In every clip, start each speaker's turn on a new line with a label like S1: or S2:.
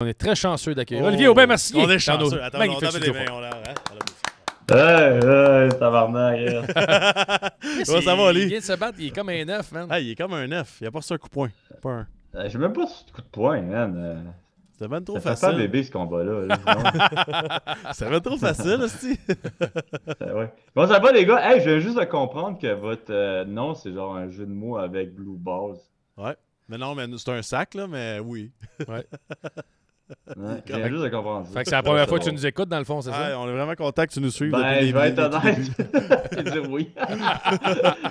S1: On est très chanceux d'accueillir Olivier Aubin-Mercier.
S2: On est chanceux. Attends, on
S1: avait
S2: les mains.
S3: Tabarnak.
S2: Ça va, Oli?
S1: Il vient de se battre, il est comme un œuf, man.
S2: Il est comme un œuf. Il a pas reçu un coup de poing. Pas un.
S3: J'ai même pas ce coup de poing, man.
S2: C'était même trop
S3: ça
S2: facile.
S3: fait pas bébé, ce combat-là.
S2: C'était même trop facile, hostie.
S3: Ouais. Bon, ça va, les gars. Hey, je viens juste de comprendre que votre nom, c'est genre un jeu de mots avec Blue Balls.
S2: Ouais. Mais non, mais c'est un sac, là, mais oui.
S1: Ouais.
S3: Ouais, je viens juste de comprendre ça.
S1: Fait que c'est la première fois que tu nous écoutes, dans le fond, c'est ça?
S2: On est vraiment content que tu nous suives.
S3: Ben, je vais être honnête. Je vais dire oui.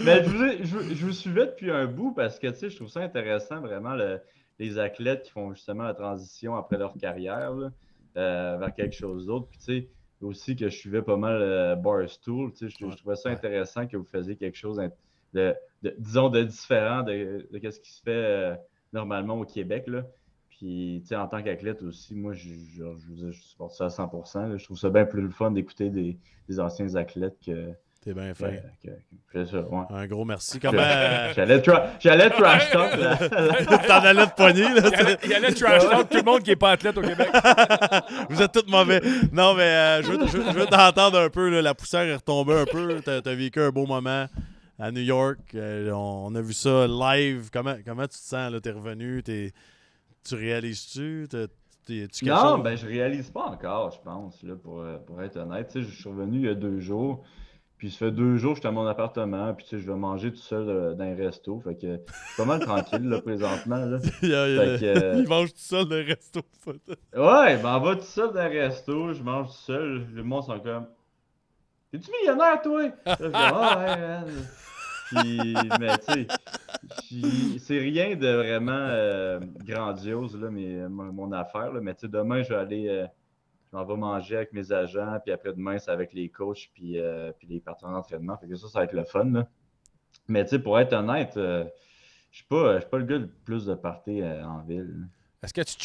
S3: Mais je vous suivais depuis un bout parce que, tu sais, je trouve ça intéressant, vraiment, les athlètes qui font justement la transition après leur carrière là, vers quelque chose d'autre. Puis, tu sais, aussi que je suivais pas mal Barstool. Tu sais, je trouvais ça intéressant que vous faisiez quelque chose disons, de différent de ce qui se fait normalement au Québec, là. Puis, tu sais, en tant qu'athlète aussi, moi, je supporte ça à 100%. Là. Je trouve ça bien plus le fun d'écouter des anciens athlètes que...
S2: T'es bien fait.
S3: C'est ça, ouais.
S2: Un gros merci. Comment...
S3: J'allais trash talk, là.
S2: T'en allais de poignet, là.
S1: Il allait trash talk tout le monde qui n'est pas athlète au Québec.
S2: Vous êtes tous mauvais. Non, mais je veux t'entendre un peu. Là, la poussière est retombée un peu. T'as vécu un beau moment à New York. On a vu ça live. Comment tu te sens? T'es revenu? Tu réalises-tu?
S3: Non, ben je réalise pas encore, je pense, là, pour être honnête. Tu sais, je suis revenu il y a 2 jours. Puis ça fait 2 jours que j'étais à mon appartement. Puis tu sais, je vais manger tout seul dans un resto. Fait que je suis pas mal tranquille là, présentement. Là.
S2: Il mange tout seul dans un resto.
S3: Ouais, ben on va tout seul dans un resto. Je mange tout seul. Le monde sont comme... T'es-tu millionnaire, toi? Là, je dis, ouais. Puis, mais tu sais, c'est rien de vraiment grandiose, là, mon affaire. Là, mais tu sais, demain, je m'en vais manger avec mes agents. Puis après-demain, c'est avec les coachs puis les partenaires d'entraînement. Fait que ça va être le fun. Là. Mais tu sais, pour être honnête, je suis pas le gars le plus de party en ville. Là.
S1: Est-ce que tu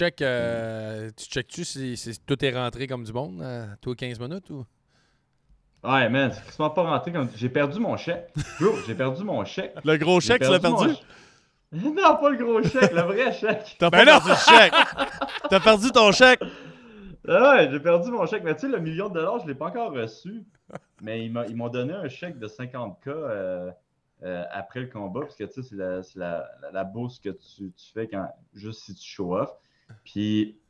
S1: checkes-tu si tout est rentré comme du monde, toi 15 minutes ou?
S3: Ouais, man, c'est quasiment pas rentré comme. J'ai perdu mon chèque. Bro, j'ai perdu mon chèque.
S2: Le gros chèque, tu l'as perdu?
S3: Non, pas le gros chèque, le vrai chèque.
S2: T'as pas perdu le chèque. T'as perdu ton chèque.
S3: Ouais, j'ai perdu mon chèque. Mais tu sais, le $1 million, je l'ai pas encore reçu. Mais ils m'ont donné un chèque de 50K après le combat. Parce que tu sais, c'est la bourse que tu fais juste si tu show off. Puis,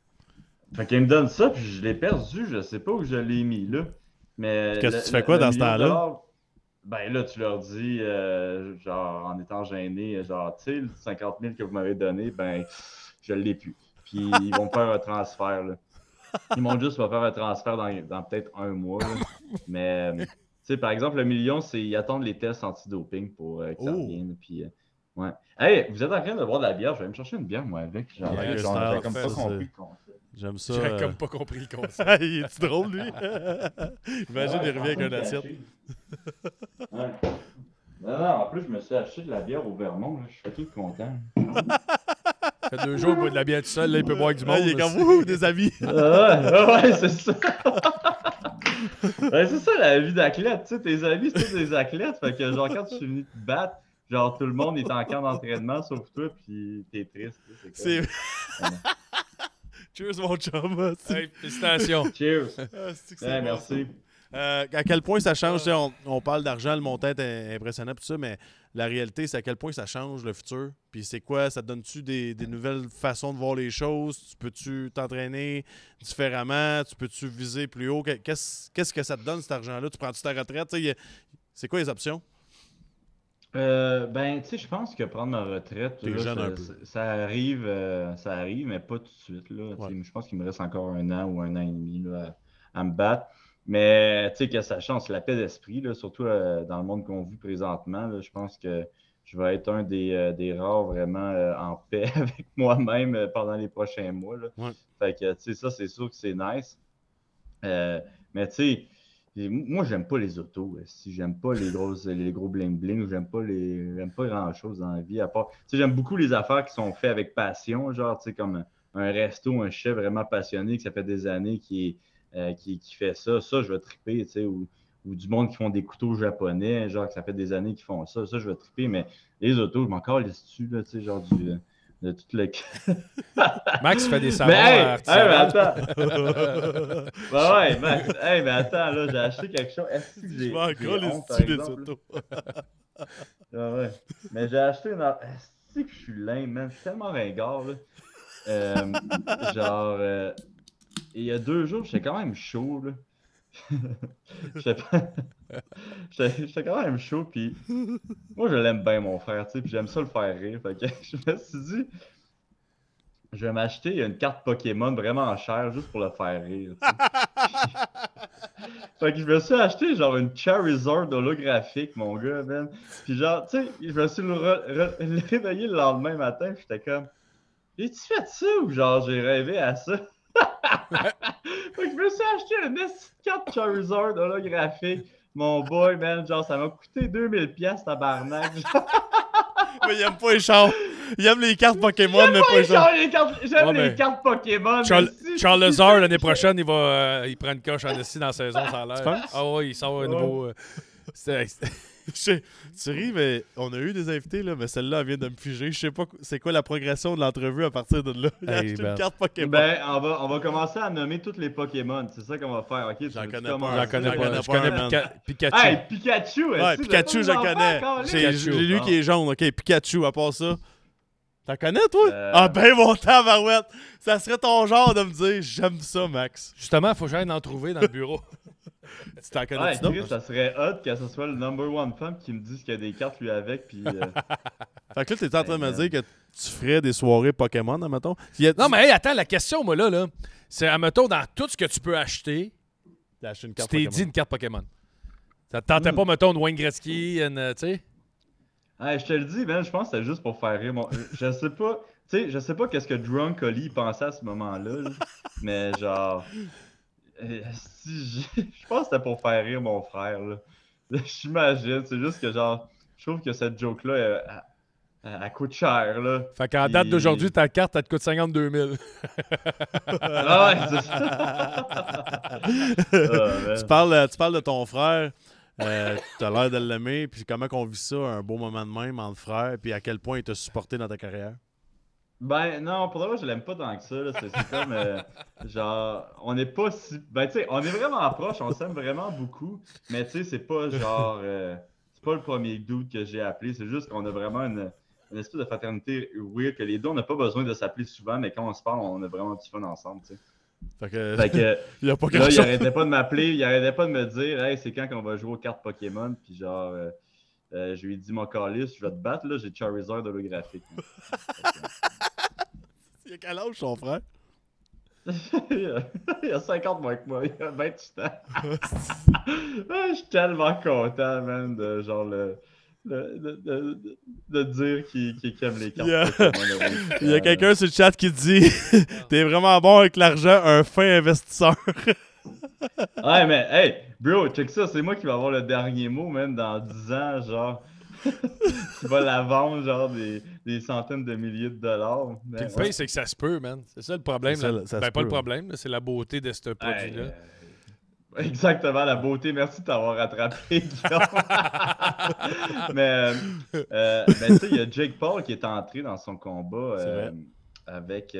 S3: fait qu'ils me donnent ça, puis je l'ai perdu. Je sais pas où je l'ai mis là. Mais
S2: qu'est-ce que tu fais quoi dans ce temps-là?
S3: Ben là, tu leur dis, genre, en étant gêné, genre, tu sais, le 50 000 que vous m'avez donné, ben, je l'ai plus. Puis ils vont faire un transfert, là. Ils m'ont juste faire un transfert dans peut-être 1 mois, là. Mais, tu sais, par exemple, le $1 million, ils attendent les tests antidoping pour que ça revienne. Puis, ouais. Hey, vous êtes en train de boire de la bière, je vais me chercher une bière, moi, avec. J'ai comme pas compris le concept.
S2: J'aime ça.
S1: J'ai comme pas compris le concept.
S2: Il est-tu drôle, lui? Imagine, il revient avec un assiette.
S3: Ouais. Non, en plus, je me suis acheté de la bière au Vermont. Là. Je suis tout content.
S1: Ça fait 2 jours qu'il boit de la bière tout seul. Là, il peut boire avec du monde.
S2: Il est comme, wouh, des amis.
S3: Ouais, c'est ça. Ouais, c'est ça, la vie d'athlète. Tu sais, tes amis, c'est tous des athlètes. Fait que, genre, quand tu finis de te battre, genre, tout le monde est en camp d'entraînement sauf toi, puis t'es triste.
S2: C'est... Cheers, mon chum.
S1: Hey, félicitations.
S3: Cheers.
S2: Ouais,
S3: merci.
S2: À quel point ça change, on parle d'argent, le montant est impressionnant, tout ça, mais la réalité, c'est à quel point ça change le futur. Puis c'est quoi, ça te donne-tu des nouvelles façons de voir les choses? Tu peux-tu t'entraîner différemment? Tu peux-tu viser plus haut? Qu'est-ce que ça te donne, cet argent-là? Tu prends-tu ta retraite? C'est quoi les options?
S3: Ben, tu sais, je pense que prendre ma retraite,
S2: T'es
S3: là,
S2: jeune un peu.
S3: ça arrive, mais pas tout de suite. Là.
S2: Ouais.
S3: Je pense qu'il me reste encore 1 an ou 1 an et demi là, à me battre. Mais tu sais, que ça change, c'est la paix d'esprit, là, surtout dans le monde qu'on vit présentement. Là, je pense que je vais être un des rares vraiment en paix avec moi-même pendant les prochains mois. Là.
S2: Ouais.
S3: Fait que, tu sais, ça, c'est sûr que c'est nice. Mais tu sais, moi, j'aime pas les autos. Si j'aime pas les gros bling-bling, j'aime pas grand-chose dans la vie. À part, tu sais, j'aime beaucoup les affaires qui sont faites avec passion, genre, tu sais, comme un resto, un chef vraiment passionné que ça fait des années qui fait ça. Ça, je vais triper, tu sais, ou du monde qui font des couteaux japonais, genre, que ça fait des années qu'ils font ça. Ça, je vais triper, mais les autos, je m'en calisse dessus, là, tu sais, genre de tout le...
S1: Max fait des savons
S3: Mais hey,
S1: artisanales.
S3: mais attends. Ben ouais, Max. Hey, mais attends, là, j'ai acheté quelque chose. Est-ce que
S2: Je
S3: j'ai
S2: vais encore les
S3: honte, par
S2: styles des
S3: exemple,
S2: autos.
S3: là? Ouais. Mais j'ai acheté une... Est-ce que je suis lame, man? Je suis tellement ringard, là. Genre... il y a 2 jours, j'étais quand même chaud, là. J'étais pas- j'étais quand même chaud, puis moi, je l'aime bien, mon frère, tu sais, puis j'aime ça le faire rire. Fait que je me suis dit, je vais m'acheter une carte Pokémon vraiment chère juste pour le faire rire, tu sais. Fait que je me suis acheté genre une Charizard holographique, mon gars, man. Puis genre, tu sais, je me suis réveillé le lendemain matin, puis j'étais comme, j'ai-tu fait ça ou genre j'ai rêvé à ça? Fait que je me suis acheté une carte Charizard holographique. Mon boy, man, genre, ça m'a coûté 2000$ tabarnak.
S2: Mais il aime pas les chars. Il aime les cartes Pokémon, mais pas les chars.
S3: J'aime
S1: Ouais,
S3: les
S1: mais
S3: cartes Pokémon.
S1: Charizard, l'année prochaine, il prend une coche en esti dans la saison, ça a l'air.
S2: Tu penses?
S1: Ah ouais, il sort un nouveau...
S2: Tu ris, mais on a eu des invités, là, mais celle-là, elle vient de me figer. Je sais pas c'est quoi la progression de l'entrevue à partir de là. Il a
S1: Hey,
S2: acheté
S1: man.
S2: une carte Pokémon.
S3: Ben, on va commencer à nommer tous les Pokémon. C'est ça qu'on va faire, ok?
S2: J'en
S3: Tu
S2: connais
S3: commences?
S2: pas.
S1: J'en connais
S2: J'en
S1: pas.
S2: connais
S1: Je
S2: pas,
S1: connais
S2: man.
S1: Pikachu.
S3: Hey, Pikachu!
S2: Ouais, Pikachu, je connais. J'ai
S1: Pikachu.
S2: lui qui est jaune, ok. Pikachu, à part ça. T'en connais, toi?
S3: Euh.
S2: Ah ben, mon tabarouette! Ça serait ton genre de me dire, j'aime ça, Max.
S1: Justement, faut que j'aille en trouver dans le bureau.
S2: Tu t'en
S3: Ouais,
S2: connais-tu
S3: Chris,
S2: d'autres?
S3: ça serait hot que ce soit le #1 femme qui me dise qu'il y a des cartes lui avec, puis...
S2: Fait que là, t'es en train de me dire que tu ferais des soirées Pokémon, admettons?
S1: Non, mais hey, attends, la question, moi, là, c'est, admettons, dans tout ce que tu peux acheter,
S2: T'as acheté une
S1: tu
S2: carte
S1: t'es
S2: Pokémon.
S1: dit une carte Pokémon. Ça te tentait pas, mettons, de Wayne Gretzky, tu sais?
S3: Hey, je te le dis, man, je pense que c'était juste pour faire rire. Je sais pas, tu sais, je sais pas qu'est-ce que Drunk Oli pensait à ce moment-là, là, mais genre, je pense que c'était pour faire rire mon frère, là. J'imagine, c'est juste que genre, je trouve que cette joke-là, elle coûte cher, là.
S1: Fait qu'en date
S3: Puis-
S1: d'aujourd'hui, ta carte, elle te coûte 52 000.
S3: Ah ouais, c'est ça. Ah, man.
S2: Tu parles de ton frère, t'as l'air de l'aimer, puis comment qu'on vit ça, un beau moment de même entre frères, puis à quel point il t'a supporté dans ta carrière?
S3: Ben non, pour le vrai, je l'aime pas tant que ça. Là. C'est comme genre, on n'est pas si. Ben tu sais, on est vraiment proches, on s'aime vraiment beaucoup, mais tu sais, c'est pas genre. C'est pas le premier dude que j'ai appelé, c'est juste qu'on a vraiment une espèce de fraternité weird que les deux, on n'a pas besoin de s'appeler souvent, mais quand on se parle, on a vraiment du fun ensemble, tu sais.
S2: Fait que,
S3: Fait que
S2: il y a pas
S3: là, il
S2: grand-chose.
S3: arrêtait pas de m'appeler, il arrêtait pas de me dire, hey, c'est quand qu'on va jouer aux cartes Pokémon, puis genre. Je lui ai dit, mon calice, je vais te battre, là, j'ai Charizard holographique.
S2: Il a quel âge, son frère?
S3: Il a 50 moins que moi, il a 28 ans. Je suis tellement content, man, de genre de dire qu'il aime les cartes.
S2: Yeah.
S3: Pokémon.
S2: Il y a quelqu'un sur le chat qui dit t'es vraiment bon avec l'argent, un fin investisseur.
S3: Ouais, mais hey, bro, check ça, c'est moi qui vais avoir le dernier mot, man, dans 10 ans, genre. Tu vas la vendre, genre, des centaines de milliers de dollars.
S1: Puis
S3: Ben,
S1: le pire, c'est que ça se peut, man. C'est ça le problème.
S2: C'est ça,
S1: là.
S2: ça
S1: Ben,
S2: se
S1: pas le
S2: peut,
S1: problème, là, c'est la beauté de ce
S3: Hey,
S1: produit-là.
S3: exactement, la beauté. Merci de t'avoir rattrapé, Guillaume. Mais tu sais, il y a Jake Paul qui est entré dans son combat
S2: C'est vrai.
S3: avec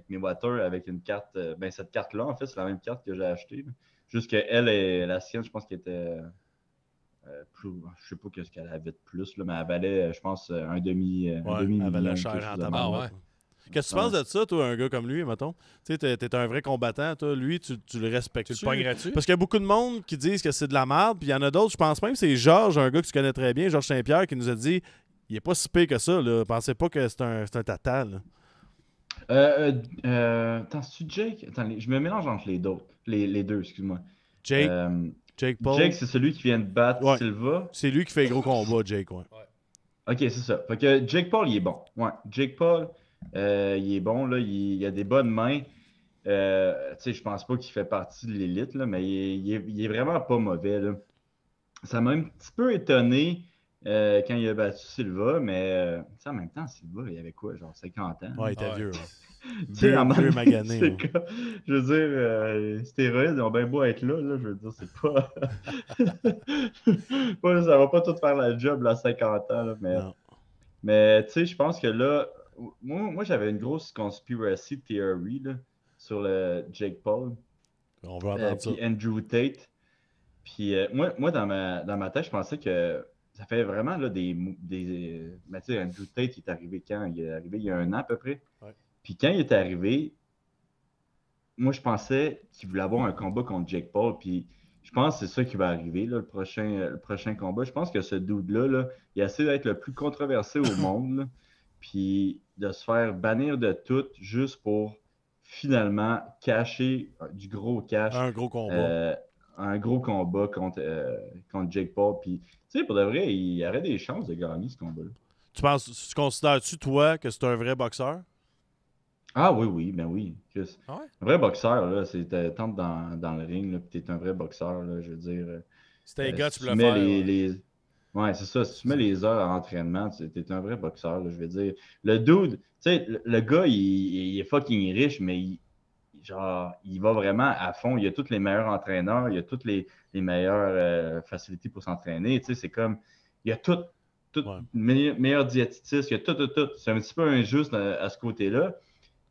S3: Mayweather, avec une carte. Ben, cette carte-là, en fait, c'est la même carte que j'ai achetée. Là. Juste qu'elle et la sienne, je pense qu'elle était plus. Je sais pas ce qu'elle avait de plus, là, mais elle valait, je pense, un demi.
S2: Ouais,
S3: demi
S2: elle valait
S3: million,
S2: cher
S3: quelque
S2: en
S3: chose de
S2: tabarouette.
S1: Ah ouais.
S2: Qu'est-ce que tu penses de ça, toi, un gars comme lui, mettons? Tu sais, t'es un vrai combattant, toi. Lui, tu le respectes.
S1: Tu le pognerais-tu?
S2: Parce qu'il y a beaucoup de monde qui disent que c'est de la merde, puis il y en a d'autres, je pense même que c'est Georges, un gars que tu connais très bien, Georges Saint-Pierre, qui nous a dit il est pas si pire que ça, là. Pensez pas que c'est un tata, là.
S3: Attends, c'est-tu Jake? Attends, je me mélange entre les deux, excuse-moi.
S2: Jake Paul.
S3: Jake, c'est celui qui vient de battre
S2: Ouais.
S3: Silva.
S2: C'est lui qui fait les gros combats, Jake, ouais.
S3: Ok, c'est ça. Fait que Jake Paul, il est bon. Ouais, Jake Paul, il est bon, là. Il a des bonnes mains. Tu sais, je pense pas qu'il fait partie de l'élite, là, mais il est vraiment pas mauvais, là. Ça m'a un petit peu étonné quand il a battu Silva, mais tu sais, en même temps, Silva, il avait quoi, genre 50 ans?
S2: Ouais, il était
S1: Ouais.
S2: vieux. Ouais.
S3: Tu sais, en
S2: Vieux
S3: même temps,
S2: magané.
S3: c'est
S2: Ouais.
S3: comme- je veux dire, les stéroïdes, ils ont bien beau être là, je veux dire, c'est pas... ça va pas tout faire la job, là, à 50 ans, là,
S2: Non.
S3: mais tu sais, je pense que là, moi j'avais une grosse conspiracy theory là, sur le Jake Paul
S2: On veut entendre ça.
S3: puis Andrew Tate. Puis moi dans ma tête, je pensais que ça fait vraiment là, mais tu sais, Andrew Tate, il est arrivé quand? Il est arrivé il y a 1 an à peu près.
S2: Ouais.
S3: Puis quand il est arrivé, moi je pensais qu'il voulait avoir un combat contre Jake Paul. Puis je pense que c'est ça qui va arriver, là, le prochain combat. Je pense que ce dude-là, là, il essaie d'être le plus controversé au monde. Là, puis de se faire bannir de tout juste pour finalement cacher du gros cash.
S2: Un gros combat.
S3: Un gros combat contre Jake Paul. Puis, tu sais, pour de vrai, il aurait des chances de gagner ce combat-là.
S2: Tu considères-tu, toi, que c'est un vrai boxeur?
S3: Ah oui, ben oui. Chris.
S1: Ah ouais?
S3: Un vrai boxeur, là, c'est t'entres dans le ring, là, puis t'es un vrai boxeur, là, je veux dire.
S1: C'était un gars,
S3: Si
S1: tu
S3: tu
S1: peux le
S3: mets
S1: faire.
S3: Ouais, c'est ça. Si tu mets les heures à entraînement, t'es un vrai boxeur, là, je veux dire. Le dude, tu sais, le gars, il est fucking riche, mais genre, il va vraiment à fond. Il a tous les meilleurs entraîneurs, il a toutes les meilleures facilités pour s'entraîner. Tu sais, c'est comme, il y a tout
S2: Ouais.
S3: meilleur diététiste, il y a tout. C'est un petit peu injuste à ce côté-là,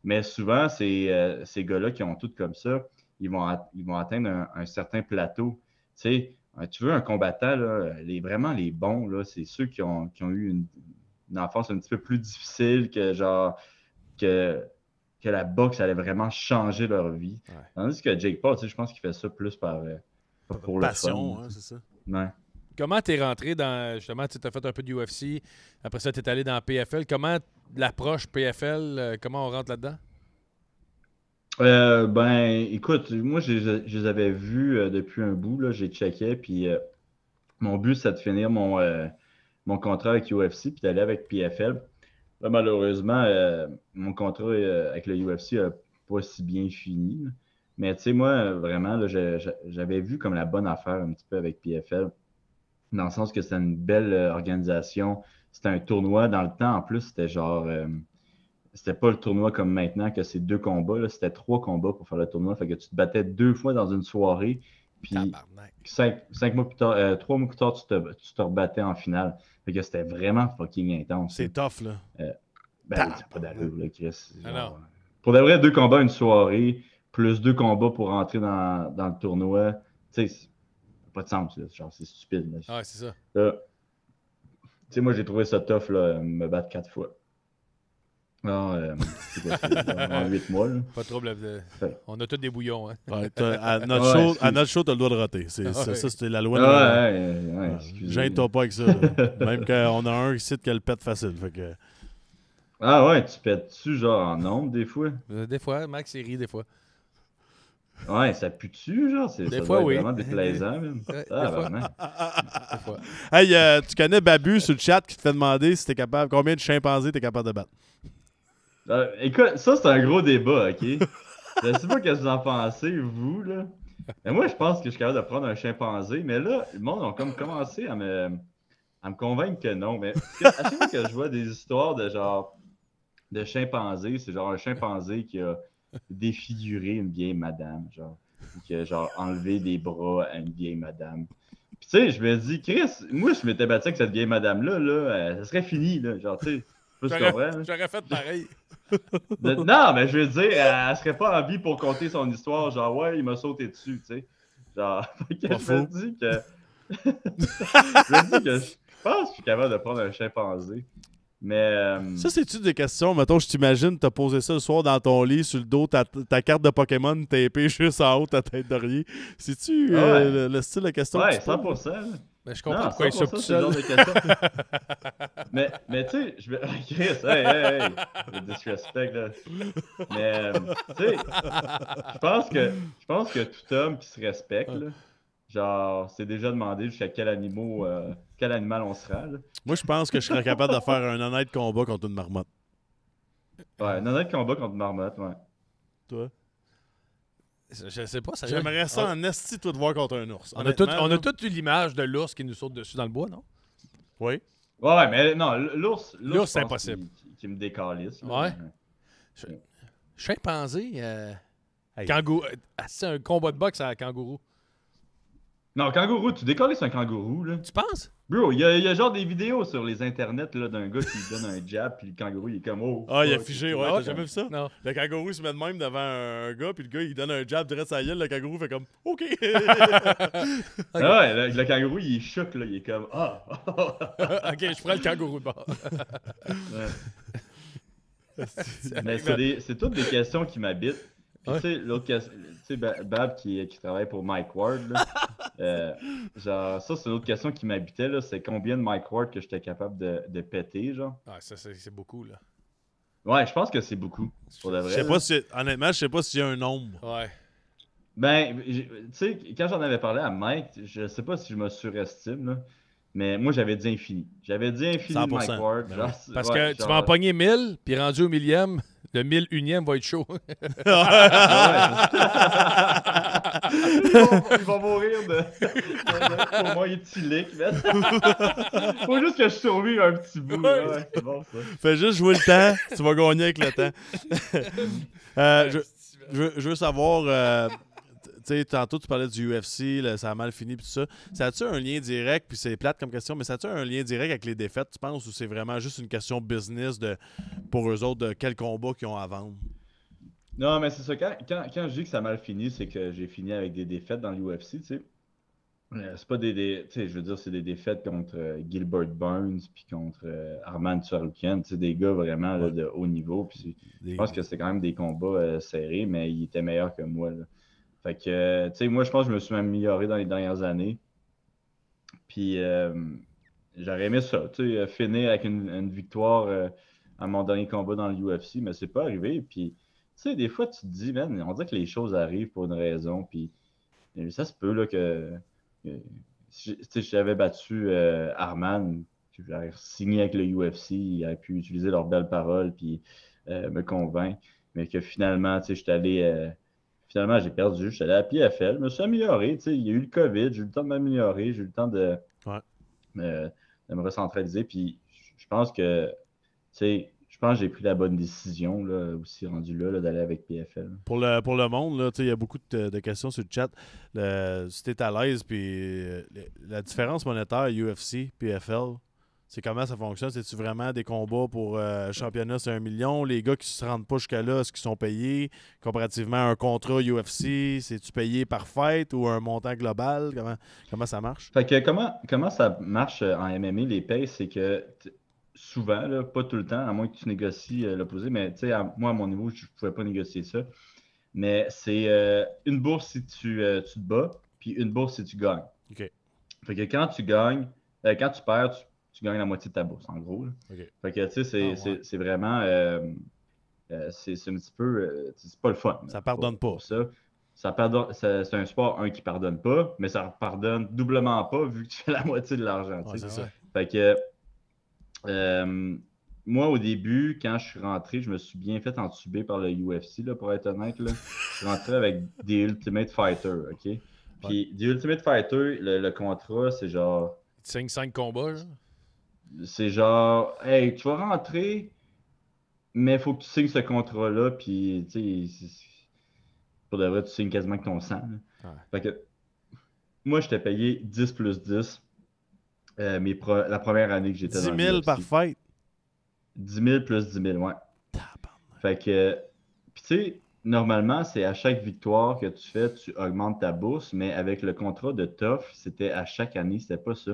S3: mais souvent, ces gars-là qui ont tout comme ça, ils vont atteindre un certain plateau. Tu sais, tu veux un combattant, là, vraiment les bons, là, c'est ceux qui ont eu une enfance un petit peu plus difficile que genre que la boxe allait vraiment changer leur vie.
S1: Ouais.
S3: Tandis que Jake Paul, je pense qu'il fait ça plus pour le
S2: Passion,
S3: fun.
S2: hein, c'est ça.
S3: Ouais.
S1: Comment t'es rentré dans. Justement, tu as fait un peu de UFC. Après ça, t'es allé dans PFL. Comment l'approche PFL, comment on rentre là-dedans?
S3: Ben, écoute, moi, je les avais vus depuis un bout, là, j'ai checké, puis mon but, c'est de finir mon contrat avec UFC, puis d'aller avec PFL. Là, malheureusement, mon contrat avec le UFC n'a pas si bien fini. Là. Mais tu sais, moi, vraiment, là, j'avais vu comme la bonne affaire un petit peu avec PFL, dans le sens que c'était une belle organisation. C'était un tournoi. Dans le temps, en plus, c'était genre. C'était pas le tournoi comme maintenant, que c'est 2 combats. Là, c'était 3 combats pour faire le tournoi. Fait que tu te battais 2 fois dans une soirée. Puis
S1: Tabarnak.
S3: 5 mois plus tard, 3 mois plus tard, tu te rebattais en finale. Fait que c'était vraiment fucking intense.
S2: C'est tough, là.
S3: Ben, c'est pas d'allure, là, Chris.
S1: Ah
S3: Genre,
S1: non.
S3: pour de vrai, 2 combats une soirée, plus 2 combats pour rentrer dans le tournoi. Tu sais, ça n'a pas de sens, là. Genre, c'est stupide. Là.
S1: Ah ouais, c'est ça.
S3: Là, tu sais, moi, j'ai trouvé ça tough, là, me battre 4 fois. Non, c'est quoi, en 8 mois, là.
S1: Pas de trouble.
S3: Ouais.
S1: On a tous des bouillons. Hein?
S2: Ouais,
S3: Ouais,
S2: à notre show, t'as le droit de rater.
S1: Ouais.
S2: Ça, c'était la loi.
S3: Ouais, excusez.
S2: Gêne-toi pas avec ça. Là. Même qu'on a un ici qui a le pète facile. Fait que...
S3: Ah ouais, tu pètes-tu genre en nombre des fois?
S1: Des fois, Max, il rit des fois.
S3: Ouais, ça pue-tu, genre?
S1: Des
S3: Ça
S1: fois,
S3: doit être
S1: oui.
S3: vraiment déplaisant, même.
S1: Ouais,
S3: Ah,
S1: des fois.
S3: vraiment.
S1: Des fois.
S2: Hey, tu connais Babu sur le chat qui te fait demander si t'es capable, combien de chimpanzés t'es capable de battre?
S3: Écoute, ça, c'est un gros débat, OK? Je sais pas ce que vous en pensez, vous, là. Mais moi, je pense que je suis capable de prendre un chimpanzé. Mais là, le monde a comme commencé à me convaincre que non. Mais à chaque fois que je vois des histoires de genre de chimpanzés, c'est genre un chimpanzé qui a défiguré une vieille madame, genre. Ou qui a genre enlevé des bras à une vieille madame. Puis tu sais, je me dis, Chris, moi, je m'étais battu avec cette vieille madame-là, là, ça serait fini, là. Genre, tu sais, tu comprends, là?
S1: J'aurais fait pareil.
S3: Non, mais je veux dire, elle serait pas en vie pour conter son histoire, genre, ouais, il m'a sauté dessus, tu sais. Genre, je me dis que. Je me dis que je pense que je suis capable de prendre un chimpanzé. Mais.
S2: Ça, c'est-tu des questions? Mettons, je t'imagine, t'as posé ça le soir dans ton lit, sur le dos, ta carte de Pokémon tapée juste en haut, ta tête d'oreiller. C'est-tu le style de question que
S3: Ouais,
S2: tu poses?
S3: 100%.
S1: Mais je comprends
S3: Non,
S1: pourquoi il soupe tout
S3: 100%, c'est le genre
S1: seul.
S3: de question. mais tu sais, je vais. Chris, hey, le disrespect, là. Mais, tu sais, je pense que tout homme qui se respecte, là, genre, c'est déjà demandé jusqu'à quel animal on sera, là.
S2: Moi, je pense que je serais capable de faire un honnête combat contre une marmotte.
S3: Ouais, un honnête combat contre une marmotte, ouais.
S2: Toi?
S1: Je sais pas. Ça
S2: J'aimerais ça en esti, toi, de voir contre un ours.
S1: On a tous eu l'image de l'ours qui nous saute dessus dans le bois, non?
S2: Oui.
S3: Ouais, mais non, l'ours,
S1: L'ours, c'est
S3: je pense
S1: impossible.
S3: qu'il me décalisse.
S1: Ouais. Chimpanzé,
S2: Hey.
S1: kangourou. C'est un combat de boxe à kangourou.
S3: Non, kangourou, tu décolles sur un kangourou, là.
S1: Tu penses?
S3: Bro, il y a genre des vidéos sur les internets là, d'un gars qui lui donne un jab, puis le kangourou, il est comme, oh,
S2: Ah, il a
S3: fuck.
S2: figé, ouais.
S1: Ah
S2: T'as
S1: ouais?
S2: jamais vu ça?
S1: Non.
S2: Le kangourou il se met de même devant un gars, puis le gars il donne un jab direct à la gueule, le kangourou fait comme OK.
S3: Ah ouais, le kangourou, il est choc, là. Il est comme, ah.
S1: Ok, je prends le kangourou de bord.
S3: Ouais. Mais c'est toutes des questions qui m'habitent. Puis,
S1: Ouais.
S3: tu sais, l'autre question, tu sais, Bab qui travaille pour Mike Ward, là, genre, ça, c'est une autre question qui m'habitait, là. C'est combien de Mike Ward que j'étais capable de péter, genre.
S1: Ah, ça, c'est beaucoup, là.
S3: Ouais, je pense que c'est beaucoup, pour de
S2: Je
S3: vrai.
S2: sais
S3: là.
S2: pas si, honnêtement, je sais pas s'il y a un nombre.
S1: Ouais.
S3: Ben, tu sais, quand j'en avais parlé à Mike, je sais pas si je me surestime, là, mais moi, j'avais dit infini. J'avais dit infini de Mike
S2: 100%.
S3: Ward.
S2: Ben
S3: Genre,
S2: oui.
S1: Parce
S3: ouais,
S1: que tu vas en pogner 1000, puis rendu au millième, le 1001e va être chaud.
S3: Ils vont mourir de pour moi éthylique, man. Faut juste que je survive un petit bout. Là. Ouais, c'est bon, ça.
S2: Fais juste jouer le temps, tu vas gagner avec le temps. Je veux savoir, tu sais, tantôt tu parlais du UFC, ça a mal fini puis tout ça. Ça a-tu un lien direct, puis c'est plate comme question, mais ça a-tu un lien direct avec les défaites, tu penses, ou c'est vraiment juste une question business pour eux autres de quel combat qu'ils ont à vendre?
S3: Non, mais c'est ça. Quand je dis que ça a mal fini, c'est que j'ai fini avec des défaites dans l'UFC, tu sais. C'est pas tu sais, je veux dire, c'est des défaites contre Gilbert Burns puis contre Arman Tsarukyan, tu sais, des gars vraiment là,
S2: Ouais.
S3: de haut niveau. Puis je
S2: Des-
S3: pense que c'est quand même des combats serrés, mais il était meilleur que moi, là. Fait que, tu sais, moi, je pense que je me suis amélioré dans les dernières années. Puis j'aurais aimé ça, tu sais, finir avec une victoire à mon dernier combat dans l'UFC, mais c'est pas arrivé. Puis, tu sais, des fois, tu te dis, man, on dirait que les choses arrivent pour une raison. Puis, ça se peut, là, tu sais, j'avais battu Arman, que j'aurais signé avec le UFC, il aurait pu utiliser leurs belles paroles, puis me convaincre. Mais que finalement, tu sais, j'étais allé. Finalement, j'ai perdu. Je suis allé à PFL. Je me suis amélioré. Tu sais, il y a eu le COVID. J'ai eu le temps de m'améliorer. J'ai eu le temps
S2: Ouais.
S3: de me recentraliser. Puis je pense que, tu sais, je pense que j'ai pris la bonne décision là, aussi rendu là, d'aller avec PFL.
S2: Pour le monde, là, tu sais, il y a beaucoup de questions sur le chat. Si t'es à l'aise, puis la différence monétaire UFC, PFL, c'est comment ça fonctionne? C'est-tu vraiment des combats pour championnat, c'est 1 million? Les gars qui se rendent pas jusqu'à là, est-ce qu'ils sont payés? Comparativement à un contrat UFC, c'est-tu payé par fête ou un montant global? Comment ça marche?
S3: Fait que comment ça marche en MMA, les payes, c'est que souvent, là, pas tout le temps, à moins que tu négocies l'opposé, mais tu sais, moi, à mon niveau, je ne pouvais pas négocier ça. Mais c'est une bourse si tu te bats, puis une bourse si tu gagnes.
S2: OK.
S3: Fait que quand tu gagnes, quand tu perds, tu gagnes la moitié de ta bourse, en gros. Là.
S2: OK.
S3: Fait que, tu sais,
S2: Ah, ouais.
S3: c'est vraiment. C'est un petit peu. C'est pas le fun.
S2: Ça pardonne pas.
S3: Pour ça. C'est un sport, qui pardonne pas, mais ça pardonne doublement pas vu que tu fais la moitié de l'argent.
S2: Ouais,
S3: tu sais.
S2: c'est ça.
S3: Fait que. Moi, au début, quand je suis rentré, je me suis bien fait entuber par le UFC, là, pour être honnête. Là. Je suis rentré avec des Ultimate Fighter, OK? Puis, des Ultimate Fighter, le contrat, c'est genre...
S1: Tu signes 5 combats, genre?
S3: C'est genre, hey, tu vas rentrer, mais il faut que tu signes ce contrat-là, puis, tu sais, pour de vrai, tu signes quasiment que ton sang. Là.
S1: Ouais.
S3: Fait que, moi, je t'ai payé 10 plus 10 la première année que j'étais
S2: 10
S3: dans
S2: 000
S3: l'UFC.
S2: par fête.
S3: 10 000 plus 10 000, ouais.
S2: Tabarnak.
S3: Fait que, puis tu sais, normalement, c'est à chaque victoire que tu fais, tu augmentes ta bourse, mais avec le contrat de TOF, c'était à chaque année, c'était pas ça.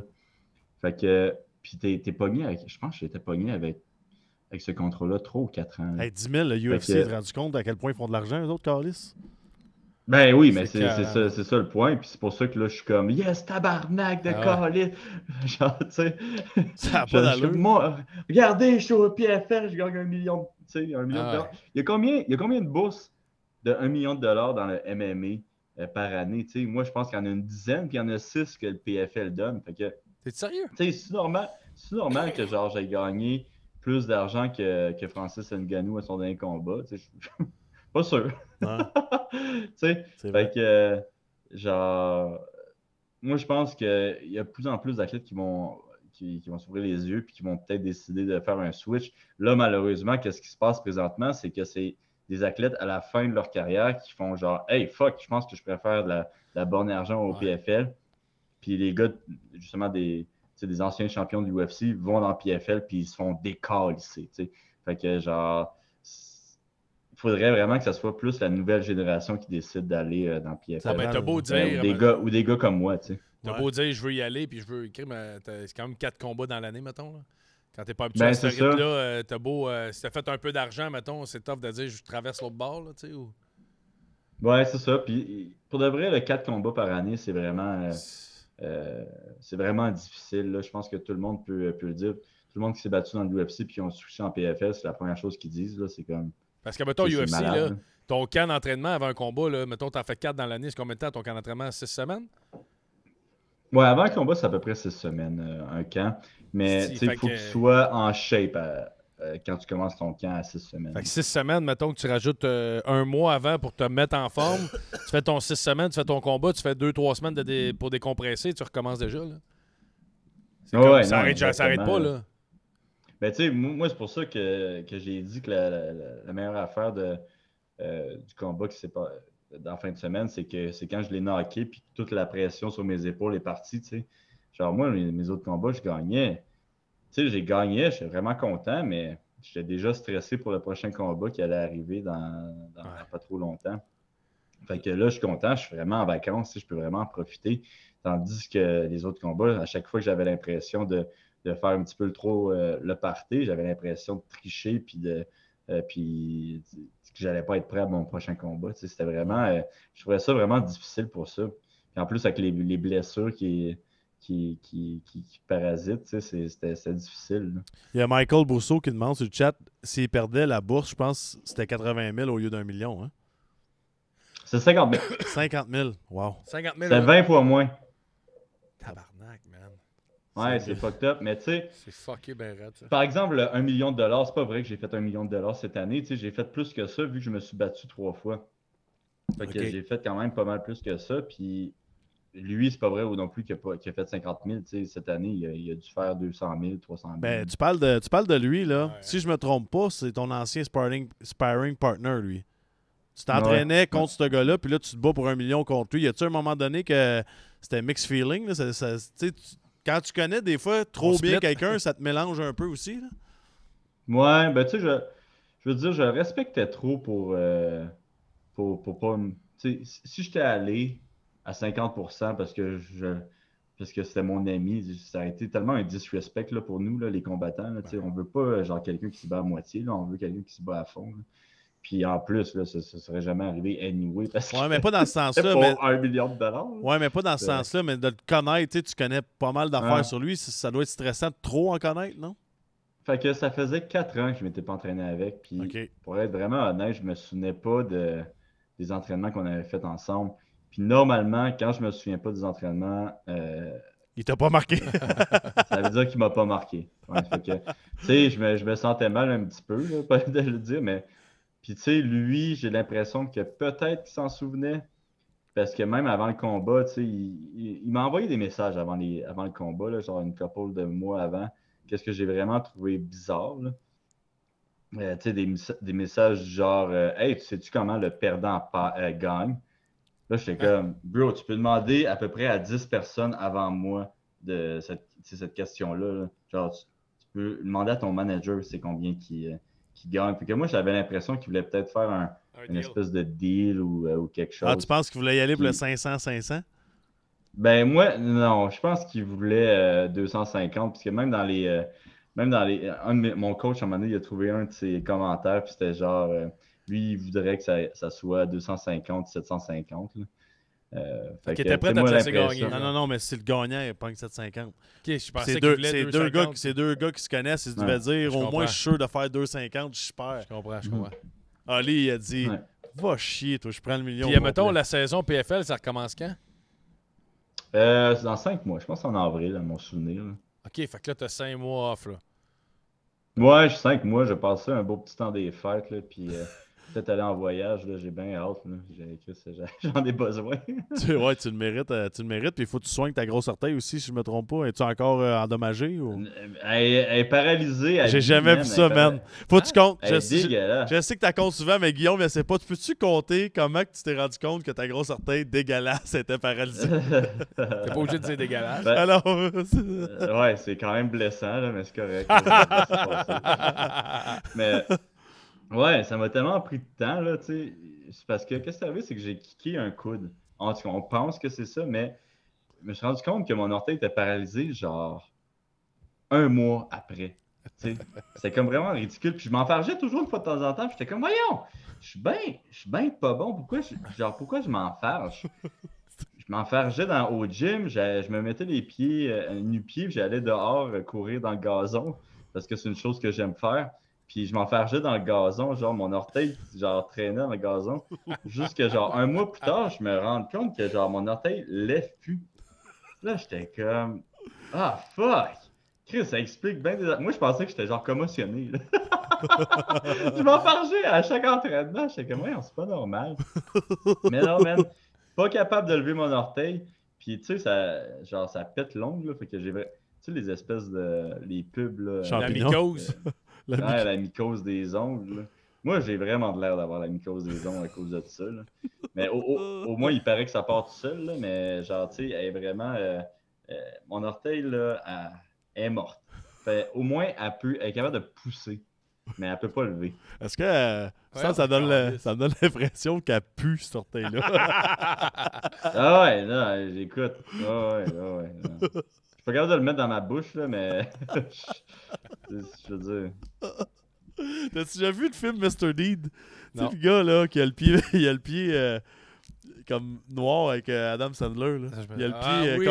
S3: Fait que, puis t'es pogné avec, je pense que j'étais pogné avec ce contrat-là 3 ou 4 ans. là.
S2: Hey, 10 000, le UFC,
S3: que-
S2: tu rendu compte à quel point ils font de l'argent, eux autres, Carlis?
S3: Ben oui, mais
S1: C'est
S3: c'est ça le point. Puis c'est pour ça que là, je suis comme, yes, tabarnak de
S1: Ah
S3: calice. Genre, tu sais.
S2: Ça n'a
S3: Je-
S2: pas
S3: je-
S2: d'allure.
S3: moi, regardez, je suis au PFL, je gagne 1 million, tu sais, 1 million de
S1: Ah
S3: dollars. Il y a combien de bourses de 1 million de dollars dans le MMA par année? Tu sais, moi, je pense qu'il y en a une dizaine, puis il y en a 6 que le PFL donne. Fait que,
S1: T'es sérieux?
S3: tu sais, c'est normal que genre j'ai gagné plus d'argent que Francis Ngannou à son dernier combat. Tu sais, je suis pas sûr.
S2: Ouais,
S3: Tu sais,
S2: c'est vrai.
S3: fait que, genre, moi, je pense qu'il y a de plus en plus d'athlètes qui vont s'ouvrir les yeux puis qui vont peut-être décider de faire un switch. Là, malheureusement, qu'est-ce qui se passe présentement? C'est que c'est des athlètes à la fin de leur carrière qui font genre, hey, fuck, je pense que je préfère de la bonne argent au
S1: Ouais.
S3: PFL. Puis les gars, justement, des anciens champions de l'UFC vont dans le PFL puis ils se font décalisser. Fait que genre, il faudrait vraiment que ça soit plus la nouvelle génération qui décide d'aller dans le PFL.
S1: T'as beau dire.
S3: Ou des gars comme moi, tu sais.
S1: T'as beau dire, je veux y aller, puis je veux écrire, mais c'est quand même 4 combats dans l'année, mettons. Là. Quand t'es pas habitué à ce rythme-là, t'as beau. Si t'as fait un peu d'argent, mettons, c'est tough de dire, je traverse l'autre bord, là, tu sais. Ou...
S3: Ouais, c'est ça. Puis pour de vrai, le 4 combats par année, c'est vraiment difficile. Là. Je pense que tout le monde peut le dire. Tout le monde qui s'est battu dans l'UFC puis qui ont switché en PFL, c'est la première chose qu'ils disent. Là. C'est comme.
S1: Parce que, mettons, UFC,
S3: malade,
S1: là, ton camp d'entraînement avant un combat, là, mettons, t'en fais 4 dans l'année, c'est combien de temps ton camp d'entraînement? 6 semaines?
S3: Ouais, avant le combat, c'est à peu près 6 semaines, un camp. Mais il faut que tu sois en shape quand tu commences ton camp à 6 semaines.
S1: Fait que 6 semaines, mettons que tu rajoutes un mois avant pour te mettre en forme. Tu fais ton 6 semaines, tu fais ton combat, tu fais 2-3 semaines pour décompresser, tu recommences déjà. Là. Ça s'arrête pas, là.
S3: Ben, tu sais, moi, c'est pour ça que j'ai dit que la meilleure affaire du combat qui s'est pas dans la fin de semaine, c'est quand je l'ai knocké puis toute la pression sur mes épaules est partie, tu sais. Genre, moi, mes autres combats, je gagnais. Tu sais, j'ai gagné, j'étais vraiment content, mais j'étais déjà stressé pour le prochain combat qui allait arriver dans pas trop longtemps. Fait que là, je suis content, je suis vraiment en vacances, je peux vraiment en profiter. Tandis que les autres combats, à chaque fois que j'avais l'impression de faire un petit peu trop le party, j'avais l'impression de tricher puis que j'allais pas être prêt à mon prochain combat. Tu sais, c'était vraiment. Je trouvais ça vraiment difficile pour ça. Puis en plus, avec les blessures qui parasitent, tu sais, c'était difficile. Là.
S2: Il y a Michael Bousseau qui demande sur le chat s'il perdait la bourse, je pense que c'était 80 000 au lieu d'1 million. Hein?
S3: C'est 50 000.
S2: 50 000, wow.
S1: 50 000.
S3: C'est 20 fois moins.
S1: Tabarnak, man.
S3: Ouais, c'est fucked up, mais tu sais...
S1: C'est fucké ben raide, ça.
S3: Par exemple, 1 million de dollars, c'est pas vrai que j'ai fait 1 million de dollars cette année. Tu sais, j'ai fait plus que ça vu que je me suis battu 3 fois. Fait que j'ai fait quand même pas mal plus que ça, puis... Lui, c'est pas vrai non plus qu'il a fait 50 000. Tu sais, cette année, il a dû faire 200 000, 300 000.
S2: Ben, tu parles de lui, là.
S1: Ouais.
S2: Si je me trompe pas, c'est ton ancien sparring partner, lui. Tu t'entraînais contre ce gars-là, puis là, tu te bats pour 1 million contre lui. Y a-tu un moment donné que c'était mixed feeling? Là? Quand tu connais des fois trop bien quelqu'un, ça te mélange un peu aussi? Là?
S3: Ouais, ben tu sais, je veux dire, je respectais trop pour pas... Tu sais, si j'étais allé à 50% parce que c'était mon ami, ça a été tellement un disrespect là, pour nous, là, les combattants. Là, on veut pas genre quelqu'un qui se bat à moitié, là, on veut quelqu'un qui se bat à fond. Là. Puis en plus, là, ça serait jamais arrivé anyway. Parce que
S2: mais pas dans ce sens-là.
S3: pour
S2: mais...
S3: 1 million de dollars.
S2: Ouais, mais pas dans ce sens-là, mais de le connaître, tu connais pas mal d'affaires sur lui, ça doit être stressant de trop en connaître, non?
S3: Fait que ça faisait 4 ans que je m'étais pas entraîné avec. Puis pour être vraiment honnête, je me souvenais pas des entraînements qu'on avait fait ensemble. Puis normalement, quand je me souviens pas des entraînements...
S2: il t'a pas marqué.
S3: Ça veut dire qu'il m'a pas marqué. Ouais, fait que, tu sais, je me sentais mal un petit peu, là, pas de le dire, mais... Puis tu sais, lui, j'ai l'impression que peut-être qu'il s'en souvenait. Parce que même avant le combat, tu sais, il m'a envoyé des messages avant le combat, là, genre une couple de mois avant. Qu'est-ce que j'ai vraiment trouvé bizarre, là. Tu sais, des messages du genre Hey, tu sais-tu comment le perdant gagne? Là, j'étais comme, bro, tu peux demander à peu près à 10 personnes avant moi de cette question-là. Là. Genre, tu peux demander à ton manager c'est combien qui gagne. Puis que moi, j'avais l'impression qu'il voulait peut-être faire une espèce de deal ou quelque chose.
S2: Ah, tu penses qu'il voulait y aller pour le 500-500?
S3: Ben, moi, non. Je pense qu'il voulait 250. Parce que même dans les... mon coach, à un moment donné, il a trouvé un de ses commentaires. Puis c'était genre... lui, il voudrait que ça soit 250, 750.
S1: Fait qu'il était prêt à te laisser gagner.
S2: Non, mais c'est le gagnant, il pas que 750.
S1: Okay, je pensais qu'il voulait 250.
S2: C'est deux gars qui se connaissent, ils se devaient dire au moins je suis sûr de faire 250, je suis super.
S1: Je comprends.
S2: Ali, il a dit va chier, toi, je prends le million.
S1: Puis, mettons, la saison PFL, ça recommence quand?
S3: C'est dans 5 mois. Je pense en avril, à mon souvenir. Là.
S1: OK, fait que là, t'as 5 mois off, là.
S3: Ouais, 5 mois, je passais un beau petit temps des fêtes, là, puis peut-être aller en voyage, là, j'ai bien hâte. Là. J'en ai besoin.
S2: Tu le mérites. Puis il faut que tu soignes ta grosse orteil aussi, si je me trompe pas. Es-tu encore endommagé? Ou...
S3: Elle est paralysée.
S2: J'ai jamais vu ça, man. Faut que tu comptes.
S3: Je
S2: sais que tu comptes souvent, mais Guillaume, je sais pas. Peux-tu compter comment que tu t'es rendu compte que ta grosse orteil dégueulasse était paralysée?
S1: T'es pas obligé de dire dégueulasse.
S3: Ben,
S2: alors...
S3: ouais, c'est quand même blessant, là, mais c'est correct. Là, mais ouais, ça m'a tellement pris de temps, là, tu sais. C'est parce que, qu'est-ce qui est arrivé, c'est que j'ai kické un coude. En tout cas, on pense que c'est ça, mais je me suis rendu compte que mon orteil était paralysé, genre, 1 mois après. C'est comme vraiment ridicule. Puis je m'enfargeais toujours une fois de temps en temps. Puis j'étais comme, voyons, je suis bien pas bon. Pourquoi je m'enfarge? Je m'enfargeais au gym. Je me mettais les pieds nu-pieds. Puis j'allais dehors courir dans le gazon. Parce que c'est une chose que j'aime faire. Puis je m'enfargeais dans le gazon. Genre, mon orteil, genre, traînait dans le gazon. Jusque, genre, 1 mois plus tard, je me rends compte que, genre, mon orteil lève plus. Là, j'étais comme, ah, fuck! Chris, ça explique bien des... Moi, je pensais que j'étais genre commotionné. Je m'enfargeais à chaque entraînement. J'étais comme, ouais, c'est pas normal. Mais non, man, pas capable de lever mon orteil. Puis, tu sais, ça pète l'ongle. Fait que j'ai... Tu sais, les espèces de... Les pubs, là...
S1: La mycose.
S3: La mycose des ongles, là. Moi, j'ai vraiment de l'air d'avoir la mycose des ongles à cause de ça, là. Mais au moins, il paraît que ça part tout seul, là. Mais genre, tu sais, elle est vraiment... mon orteil, là... est morte. Fait, au moins, elle est capable de pousser, mais elle peut pas lever.
S2: Est-ce que ça donne l'impression qu'elle pue, cette orteil-là?
S3: Ah ouais, non, j'écoute. Ah ouais. Non. Je suis pas capable de le mettre dans ma bouche, là, mais... je veux dire...
S2: T'as-tu déjà vu le film Mr. Deed?
S1: Non.
S2: Tu sais, le gars, là, qui a le pied... comme noir avec Adam Sandler. Là. Il a le pied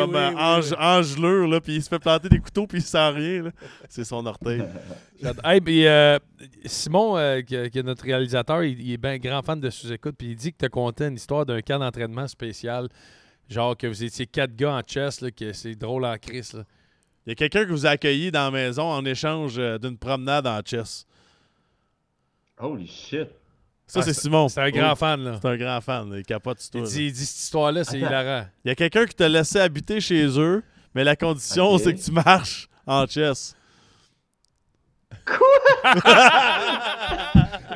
S2: engelure, là, puis il se fait planter des couteaux, puis il sent rien. Là. C'est son orteil.
S1: Hey, puis, Simon, qui est notre réalisateur, il est bien grand fan de sous-écoute, puis il dit que tu as conté une histoire d'un camp d'entraînement spécial. Genre que vous étiez 4 gars en chess, là, que c'est drôle en crise. Là.
S2: Il y a quelqu'un qui vous a accueilli dans la maison en échange d'une promenade en chess.
S3: Holy shit!
S2: Ça, c'est Simon.
S1: C'est un grand fan, là.
S2: C'est un grand fan. Il capote tout.
S1: Il dit cette histoire-là, c'est hilarant. Il
S2: y a quelqu'un qui t'a laissé habiter chez eux, mais la condition, c'est que tu marches en chess.
S3: Quoi?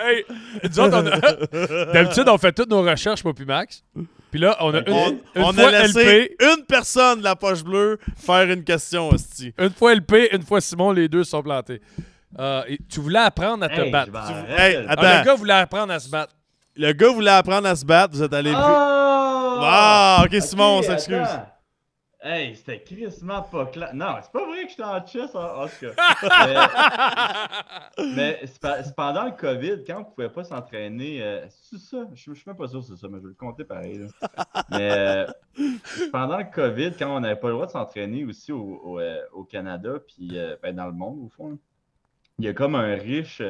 S1: Hey, nous autres, d'habitude, on fait toutes nos recherches, moi puis Max. Puis là, on a
S2: on a laissé une personne de la poche bleue faire une question, hostie.
S1: Une fois LP, une fois Simon, les deux se sont plantés. Tu voulais apprendre à te battre.
S2: Attends.
S1: Le gars voulait apprendre à se battre.
S2: Le gars voulait apprendre à se battre. Vous êtes allé... OK, Simon, on s'excuse.
S3: Hey, c'était crissement pas clair. Non, c'est pas vrai que j'étais en chess, en tout cas. mais c'est pendant le COVID, quand on pouvait pas s'entraîner... c'est ça? Je suis même pas sûr que c'est ça, mais je vais le compter pareil. Là. Mais pendant le COVID, quand on n'avait pas le droit de s'entraîner aussi au Canada, puis dans le monde, au fond, il y a comme un riche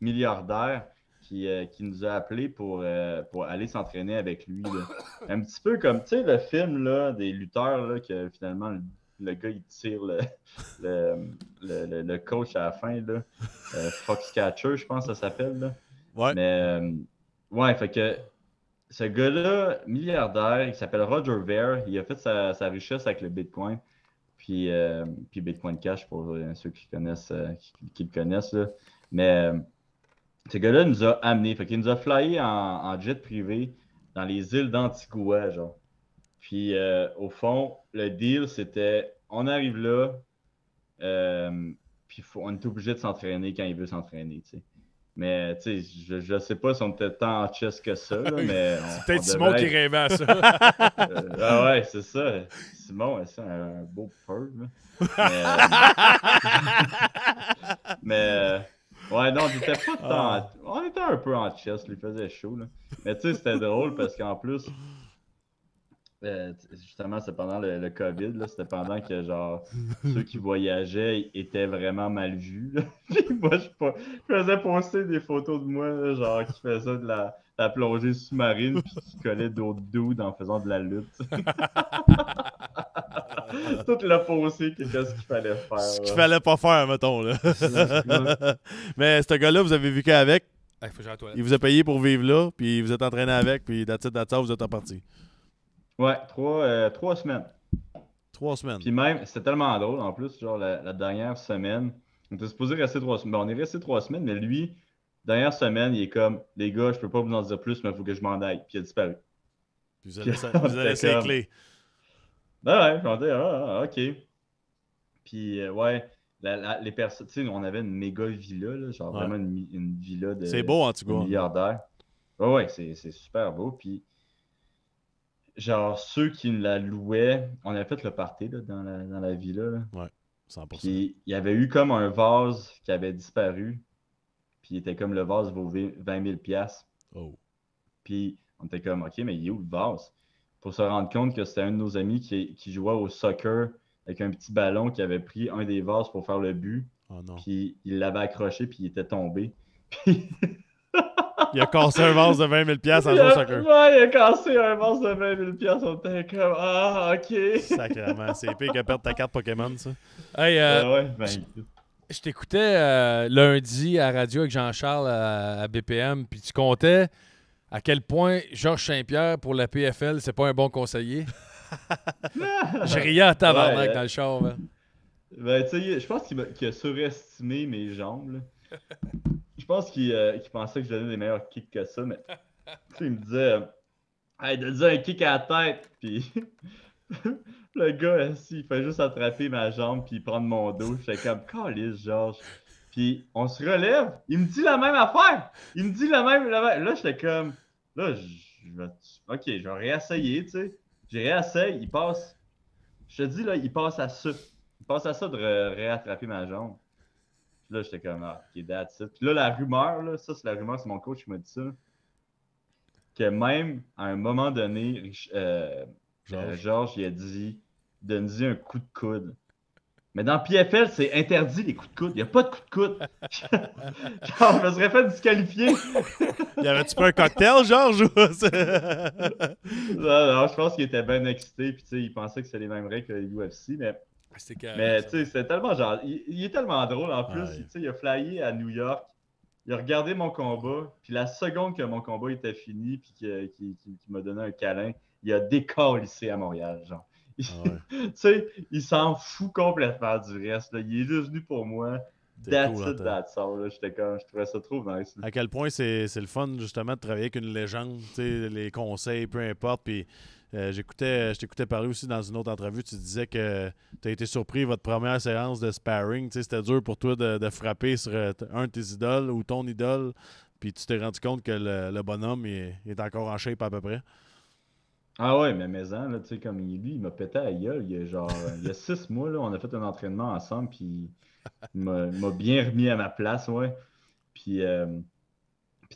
S3: milliardaire qui nous a appelés pour aller s'entraîner avec lui. Là. Un petit peu comme, tu sais, le film là, des lutteurs, là, que finalement, le gars, il tire le coach à la fin. Là. Foxcatcher, je pense que ça s'appelle. Là.
S2: Ouais.
S3: Mais, ouais, fait que ce gars-là, milliardaire, il s'appelle Roger Ver. Il a fait sa richesse avec le Bitcoin. Puis Bitcoin Cash pour ceux qui connaissent, qui le connaissent. Là. Mais ce gars-là nous a amenés. Fait qu'il nous a flyé en jet privé dans les îles d'Antigua, genre. Puis au fond, le deal, c'était on arrive là, puis on est obligé de s'entraîner quand il veut s'entraîner, tu sais. Mais tu sais, je sais pas si on était tant en chess que ça, là, mais...
S1: C'est peut-être Simon qui rêvait à ça.
S3: Ah ouais, c'est ça. Simon, c'est un beau perv, mais ouais, non, on était pas tant... On était un peu en chess, il faisait chaud, là. Mais tu sais, c'était drôle parce qu'en plus... justement, c'est pendant le COVID, là, c'était pendant que genre ceux qui voyageaient étaient vraiment mal vus. Là. Puis moi, je faisais poster des photos de moi, là, genre qui faisaient de la plongée sous-marine puis qui collaient d'autres dudes en faisant de la lutte. Tout le posté, qu'est-ce qu'il fallait faire.
S2: Ce qu'il fallait pas faire, mettons. Là. Mais ce gars-là, vous avez vu qu'avec?
S1: faut que j'aille à la toilette.
S2: Il vous a payé pour vivre là, puis vous êtes entraîné avec, puis that's it, vous êtes reparti.
S3: Ouais, 3 semaines.
S2: 3 semaines.
S3: Puis même, c'était tellement drôle en plus, genre la dernière semaine, on était supposé rester 3 semaines. Ben, on est resté 3 semaines, mais lui, dernière semaine, il est comme, les gars, je peux pas vous en dire plus, mais il faut que je m'en aille. Puis il a disparu.
S2: Puis vous avez laissé les clés.
S3: Ben ouais, puis on dit, ok. Puis ouais, les personnes, tu sais, on avait une méga villa, là, genre
S2: Ouais.
S3: vraiment une villa de,
S2: C'est beau,
S3: de
S2: Antigua.
S3: milliardaires. Ouais, c'est super beau. Puis genre, ceux qui la louaient, on avait fait le party là, dans la villa. Là.
S2: Ouais, 100%.
S3: Puis il y avait eu comme un vase qui avait disparu. Puis il était comme le vase vaut 20 000 $.
S2: Oh.
S3: Puis on était comme, OK, mais il est où le vase? Pour se rendre compte que c'était un de nos amis qui jouait au soccer avec un petit ballon qui avait pris un des vases pour faire le but.
S2: Oh non.
S3: Puis il l'avait accroché, puis il était tombé. Puis
S2: il a cassé un vase de 20 000 $ en jouant au soccer.
S3: Ouais, il a cassé un vase de 20 000 $. On était comme, OK.
S2: Sacrément. C'est pire que perdre ta carte Pokémon, ça.
S1: Hey,
S3: Ouais, ben,
S1: je t'écoutais lundi à la radio avec Jean-Charles à BPM, puis tu comptais à quel point Georges Saint-Pierre pour la PFL, c'est pas un bon conseiller. Je riais à tabarnak dans le char.
S3: Ben, tu sais, je pense qu'il a surestimé mes jambes. Là. Je pense qu'il pensait que je donnais des meilleurs kicks que ça, mais il me disait hey, donne un kick à la tête. Puis le gars, il fait juste attraper ma jambe puis prendre mon dos. J'étais comme, calisse, Georges. Puis on se relève. Il me dit la même affaire. Il me dit la même. Là, j'étais comme, là, ok, je vais réessayer, tu sais. J'ai réessayé, il passe. Je te dis, là, il passe à ça. Il passe à ça de réattraper ma jambe. Puis là, j'étais comme, ok, that's it. Puis là, la rumeur, là, ça, c'est la rumeur, c'est mon coach qui m'a dit ça. Que même à un moment donné, Georges, il a dit, donne-y un coup de coude. Mais dans PFL, c'est interdit les coups de coude. Il n'y a pas de coup de coude. Genre, je me serais fait disqualifier.
S2: Y avait-tu pas un cocktail, Georges?
S3: Non, je pense qu'il était bien excité. Puis, tu sais, il pensait que c'était les mêmes règles que les UFC. Mais tu sais, c'est tellement genre. Il est tellement drôle en plus. Tu sais, il a flyé à New York. Il a regardé mon combat. Puis, la seconde que mon combat était fini, puis qu'il m'a donné un câlin, il a décalissé à Montréal. Genre. Tu sais, il s'en fout complètement du reste. Là. Il est juste venu pour moi. That's it, that's all. Là. Je trouvais ça trop nice. Là.
S2: À quel point c'est le fun, justement, de travailler avec une légende. Les conseils, peu importe. Puis je t'écoutais parler aussi dans une autre entrevue. Tu disais que tu as été surpris votre première séance de sparring. C'était dur pour toi de frapper sur un de tes idoles ou ton idole. Puis tu t'es rendu compte que le bonhomme il est encore en shape à peu près.
S3: Ah ouais, mais maison, là, tu sais, comme lui, il m'a pété à la gueule. Il y a 6 mois, là, on a fait un entraînement ensemble, puis il m'a bien remis à ma place, ouais. Puis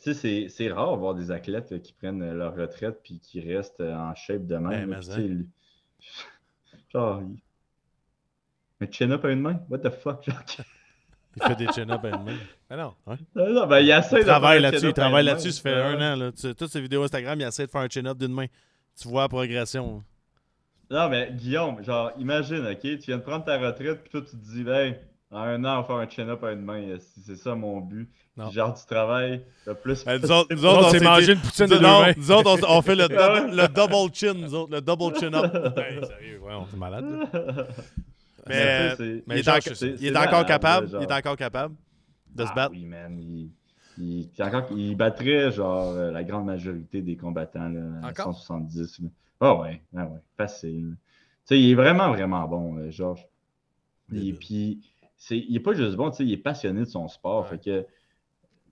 S3: tu sais, c'est rare de voir des athlètes là, qui prennent leur retraite puis qui restent en shape de même. Là, puis, genre, un chin-up à une main? What the fuck? Genre...
S2: Il fait des chin-ups à une main.
S1: Mais non.
S3: Ouais. Non, ben, il
S2: travaille là-dessus. Ça fait 1 an. Là. Toutes ces vidéos Instagram, il essaie de faire un chin-up d'une main. Tu vois la progression.
S3: Non, mais Guillaume, genre, imagine, OK? Tu viens de prendre ta retraite, puis toi, tu te dis, ben, en 1 an, on va faire un chin-up à une main. C'est ça mon but. Puis genre, tu travailles le plus.
S2: Nous autres, on
S1: s'est mangé une poutine de 2 mains.
S2: Nous autres, on fait le double chin, nous autres, le double chin-up.
S1: Hey, sérieux, ouais, on est malade.
S2: Mais il est encore capable. Il est encore capable de se battre.
S3: Oui, man. Il battrait genre la grande majorité des combattants là, à 170. Ouais, facile. Tu sais, il est vraiment, vraiment bon, Georges. Et puis, il est pas juste bon, tu sais, il est passionné de son sport. Fait que, tu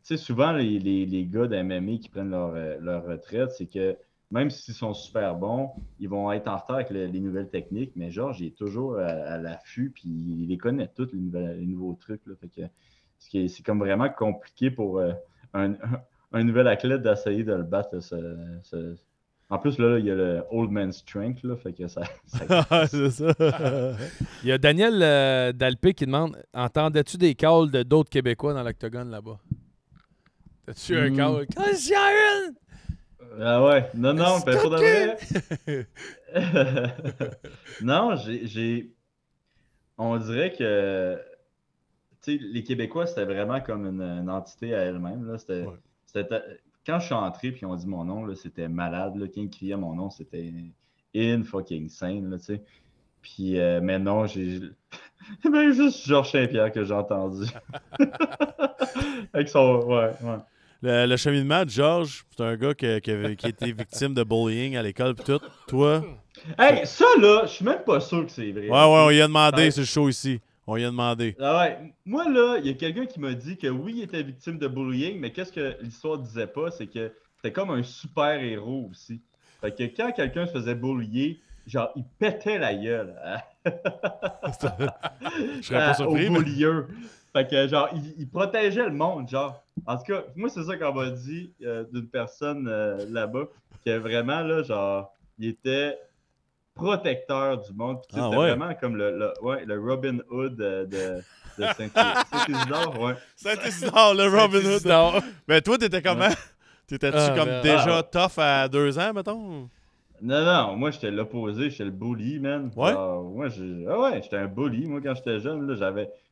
S3: sais, souvent, les gars d'MMA qui prennent leur retraite, c'est que même s'ils sont super bons, ils vont être en retard avec les nouvelles techniques. Mais Georges, il est toujours à l'affût, puis il les connaît tous, les nouveaux trucs. Là. Fait que, c'est comme vraiment compliqué pour un nouvel athlète d'essayer de le battre. En plus, là, il y a le Old Man Strength, là, fait que ça
S2: c'est ça.
S1: Il y a Daniel Dalpé qui demande entendais-tu des calls d'autres Québécois dans l'octogone là-bas? T'as-tu un call? Cassian!
S3: Ah ouais, non, mais pour de vrai. Non, on dirait que les Québécois, c'était vraiment comme une entité à elle-même. Là. Quand je suis entré puis on dit mon nom, là, c'était malade. Là. Quand ils criaient mon nom, c'était in fucking insane. Là, tu sais. Puis, mais non, j'ai. Ben, juste Georges Saint-Pierre que j'ai entendu. Avec son. Ouais, ouais.
S2: Le cheminement de Georges, c'est un gars qui a été victime de bullying à l'école pis tout. Toi?
S3: Hey, ça là, je suis même pas sûr que c'est vrai.
S2: Ouais, on y a demandé,
S3: Ouais.
S2: c'est le show ici. On y a demandé.
S3: Ah ouais. Moi là, il y a quelqu'un qui m'a dit que oui, il était victime de bullying, mais qu'est-ce que l'histoire disait pas, c'est que c'était comme un super héros aussi. Fait que quand quelqu'un se faisait bullier, genre, il pétait la gueule.
S2: Je serais pas surpris,
S3: Au
S2: mais...
S3: bullieux. Fait que, genre, il protégeait le monde, genre. En tout cas, moi, c'est ça qu'on m'a dit d'une personne là-bas, que vraiment, là, genre, il était protecteur du monde. Puis, c'était vraiment comme le Robin Hood de Saint-Isidore, ouais.
S2: Saint-Isidore, le Robin Hood. Mais toi, t'étais comment? Ouais. T'étais-tu comme déjà tough à 2 ans, mettons?
S3: Non, moi, j'étais l'opposé. J'étais le bully, man.
S2: Ouais?
S3: Genre, moi, j'étais un bully. Moi, quand j'étais jeune, là,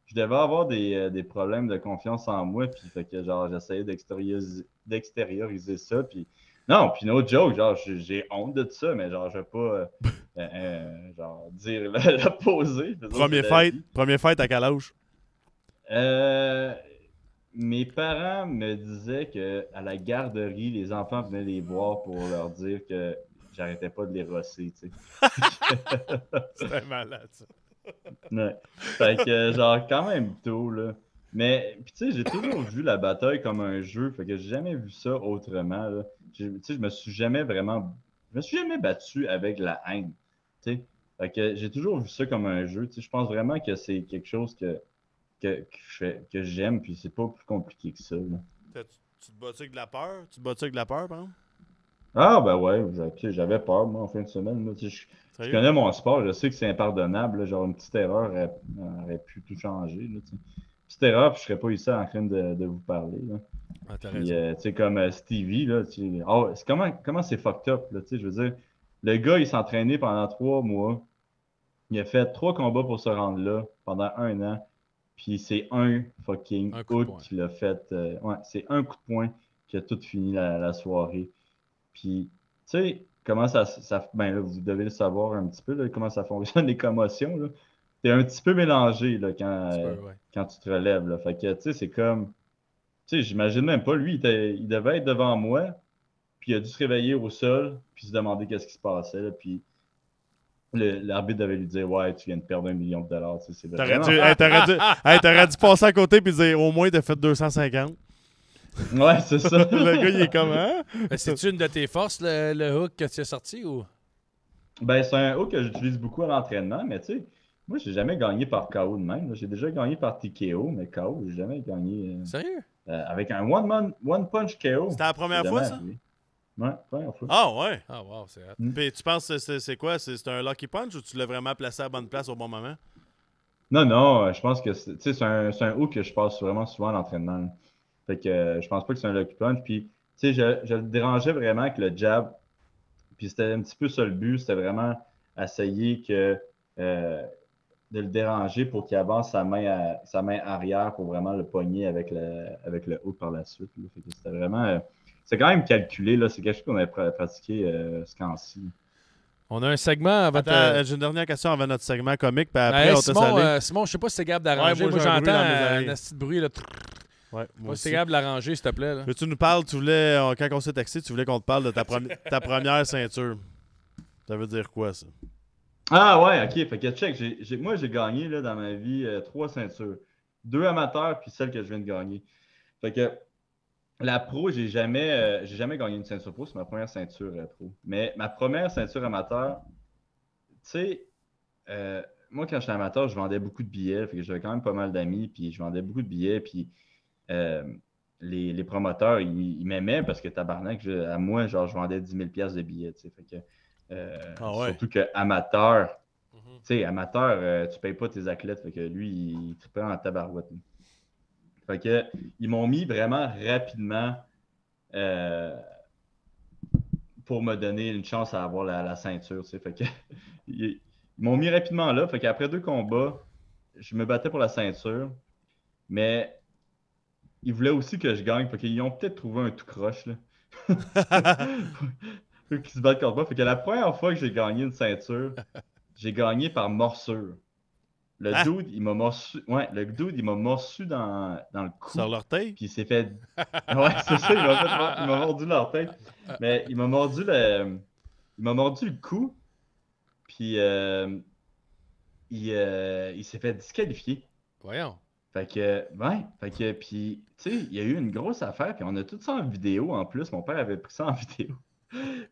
S3: je devais avoir des problèmes de confiance en moi. Puis, fait que, genre, j'essayais d'extérioriser ça. Puis, non, puis no joke, genre, j'ai honte de tout ça, mais genre, je vais pas, genre, dire l'opposé.
S2: Premier fight à quel âge?
S3: Mes parents me disaient qu'à la garderie, les enfants venaient les voir pour leur dire que j'arrêtais pas de les rosser, tu sais.
S2: C'était malade, ça.
S3: Ouais. Fait que, genre, quand même tôt, là. Mais, puis tu sais, j'ai toujours vu la bataille comme un jeu, fait que j'ai jamais vu ça autrement, là. Tu sais, je me suis jamais battu avec la haine, tu sais. Fait que j'ai toujours vu ça comme un jeu, tu sais. Je pense vraiment que c'est quelque chose que j'aime, puis c'est pas plus compliqué que ça, là.
S2: Tu te bats-tu avec de la peur? Tu te bats-tu avec de la peur, par exemple?
S3: Ah, ben ouais, j'avais peur, moi, en fin de semaine. Là, je connais mon sport, je sais que c'est impardonnable. Là, genre, une petite erreur aurait pu tout changer. Là, petite erreur, puis je serais pas ici en train de vous parler. Là.
S1: Ah, t'as
S3: Puis,
S1: raison.
S3: tu sais, comme Stevie, là, comment c'est fucked up, là, tu sais, je veux dire, le gars, il s'est entraîné pendant 3 mois. Il a fait 3 combats pour se rendre là pendant 1 an. Puis c'est un fucking hook qui l'a fait. Ouais, c'est un coup de poing qui a tout fini la soirée. Puis, tu sais, comment ben là, vous devez le savoir un petit peu, là, comment ça fonctionne, les commotions, là. T'es un petit peu mélangé, là, quand tu te relèves, là. Fait que, tu sais, c'est comme... Tu sais, j'imagine même pas, lui, il devait être devant moi, puis il a dû se réveiller au sol, puis se demander qu'est-ce qui se passait, là, puis l'arbitre devait lui dire « Ouais, tu viens de perdre $1 million. » Tu sais, c'est vraiment...
S2: T'aurais dû passer à côté puis dire « Au moins, t'as fait 250. »
S3: Ouais, c'est ça.
S2: Le gars, il est comment?
S1: C'est-tu une de tes forces, le hook que tu as sorti, ou?
S3: Ben, c'est un hook que j'utilise beaucoup à l'entraînement, mais tu sais, moi, j'ai jamais gagné par KO de même. J'ai déjà gagné par TKO, mais KO, j'ai jamais gagné.
S1: Sérieux?
S3: Avec un one punch KO.
S2: C'était la première fois, ça?
S3: Ouais, première fois.
S2: Ah, ouais.
S1: Ah, wow, c'est hot.
S2: Puis tu penses que c'est quoi? C'est un lucky punch ou tu l'as vraiment placé à la bonne place au bon moment?
S3: Non, je pense que c'est un hook que je passe vraiment souvent à l'entraînement. Là. Fait que je pense pas que c'est un lucky punch. Puis, tu sais, je le dérangeais vraiment avec le jab. Puis c'était un petit peu ça le but. C'était vraiment essayer de le déranger pour qu'il avance sa main arrière pour vraiment le pogner avec le hook par la suite. Là. Fait que c'était vraiment... c'est quand même calculé. Là. C'est quelque chose qu'on avait pratiqué ce camp-ci.
S1: On a un segment avant.
S2: Attends, j'ai une dernière question avant notre segment comique. Puis après, on
S1: Simon, je sais pas si c'est capable d'arranger.
S2: Ouais,
S1: moi j'entends un petit bruit. Là.
S2: Ouais, moi
S1: si c'est capable de l'arranger, s'il te plaît. Là.
S2: Tu nous parles, quand on s'est texté, tu voulais qu'on te parle de ta première ceinture. Ça veut dire quoi, ça?
S3: Ah ouais, ok. Fait que check, moi j'ai gagné là, dans ma vie 3 ceintures. 2 amateurs, puis celle que je viens de gagner. Fait que la pro, j'ai jamais gagné une ceinture pro, c'est ma première ceinture pro. Mais ma première ceinture amateur, tu sais, moi quand j'étais amateur, je vendais beaucoup de billets, fait que j'avais quand même pas mal d'amis, puis je vendais beaucoup de billets, puis les promoteurs, ils m'aimaient parce que tabarnak, à moi, genre, je vendais 10 000 $, de billets, tu sais, fait que surtout que amateur, tu sais, amateur, tu payes pas tes athlètes, fait que lui, il trippait en tabarouette. Fait que ils m'ont mis vraiment rapidement pour me donner une chance à avoir la ceinture, tu sais, fait que ils m'ont mis rapidement là, fait qu'après 2 combats, je me battais pour la ceinture, mais ils voulaient aussi que je gagne. Fait qu'ils ont peut-être trouvé un tout croche, là. Eux qui se battent contre moi. Fait que la première fois que j'ai gagné une ceinture, j'ai gagné par morsure. Le
S2: Ah!
S3: dude, il m'a morsu. Ouais, le dude, il m'a morsu dans le cou.
S2: Sur l'orteil?
S3: Puis il s'est fait. Ouais, c'est ça, il m'a mordu l'orteil. Mais il m'a mordu le cou. Puis il s'est fait disqualifier.
S1: Voyons.
S3: Puis, tu sais, il y a eu une grosse affaire, puis on a tout ça en vidéo en plus. Mon père avait pris ça en vidéo.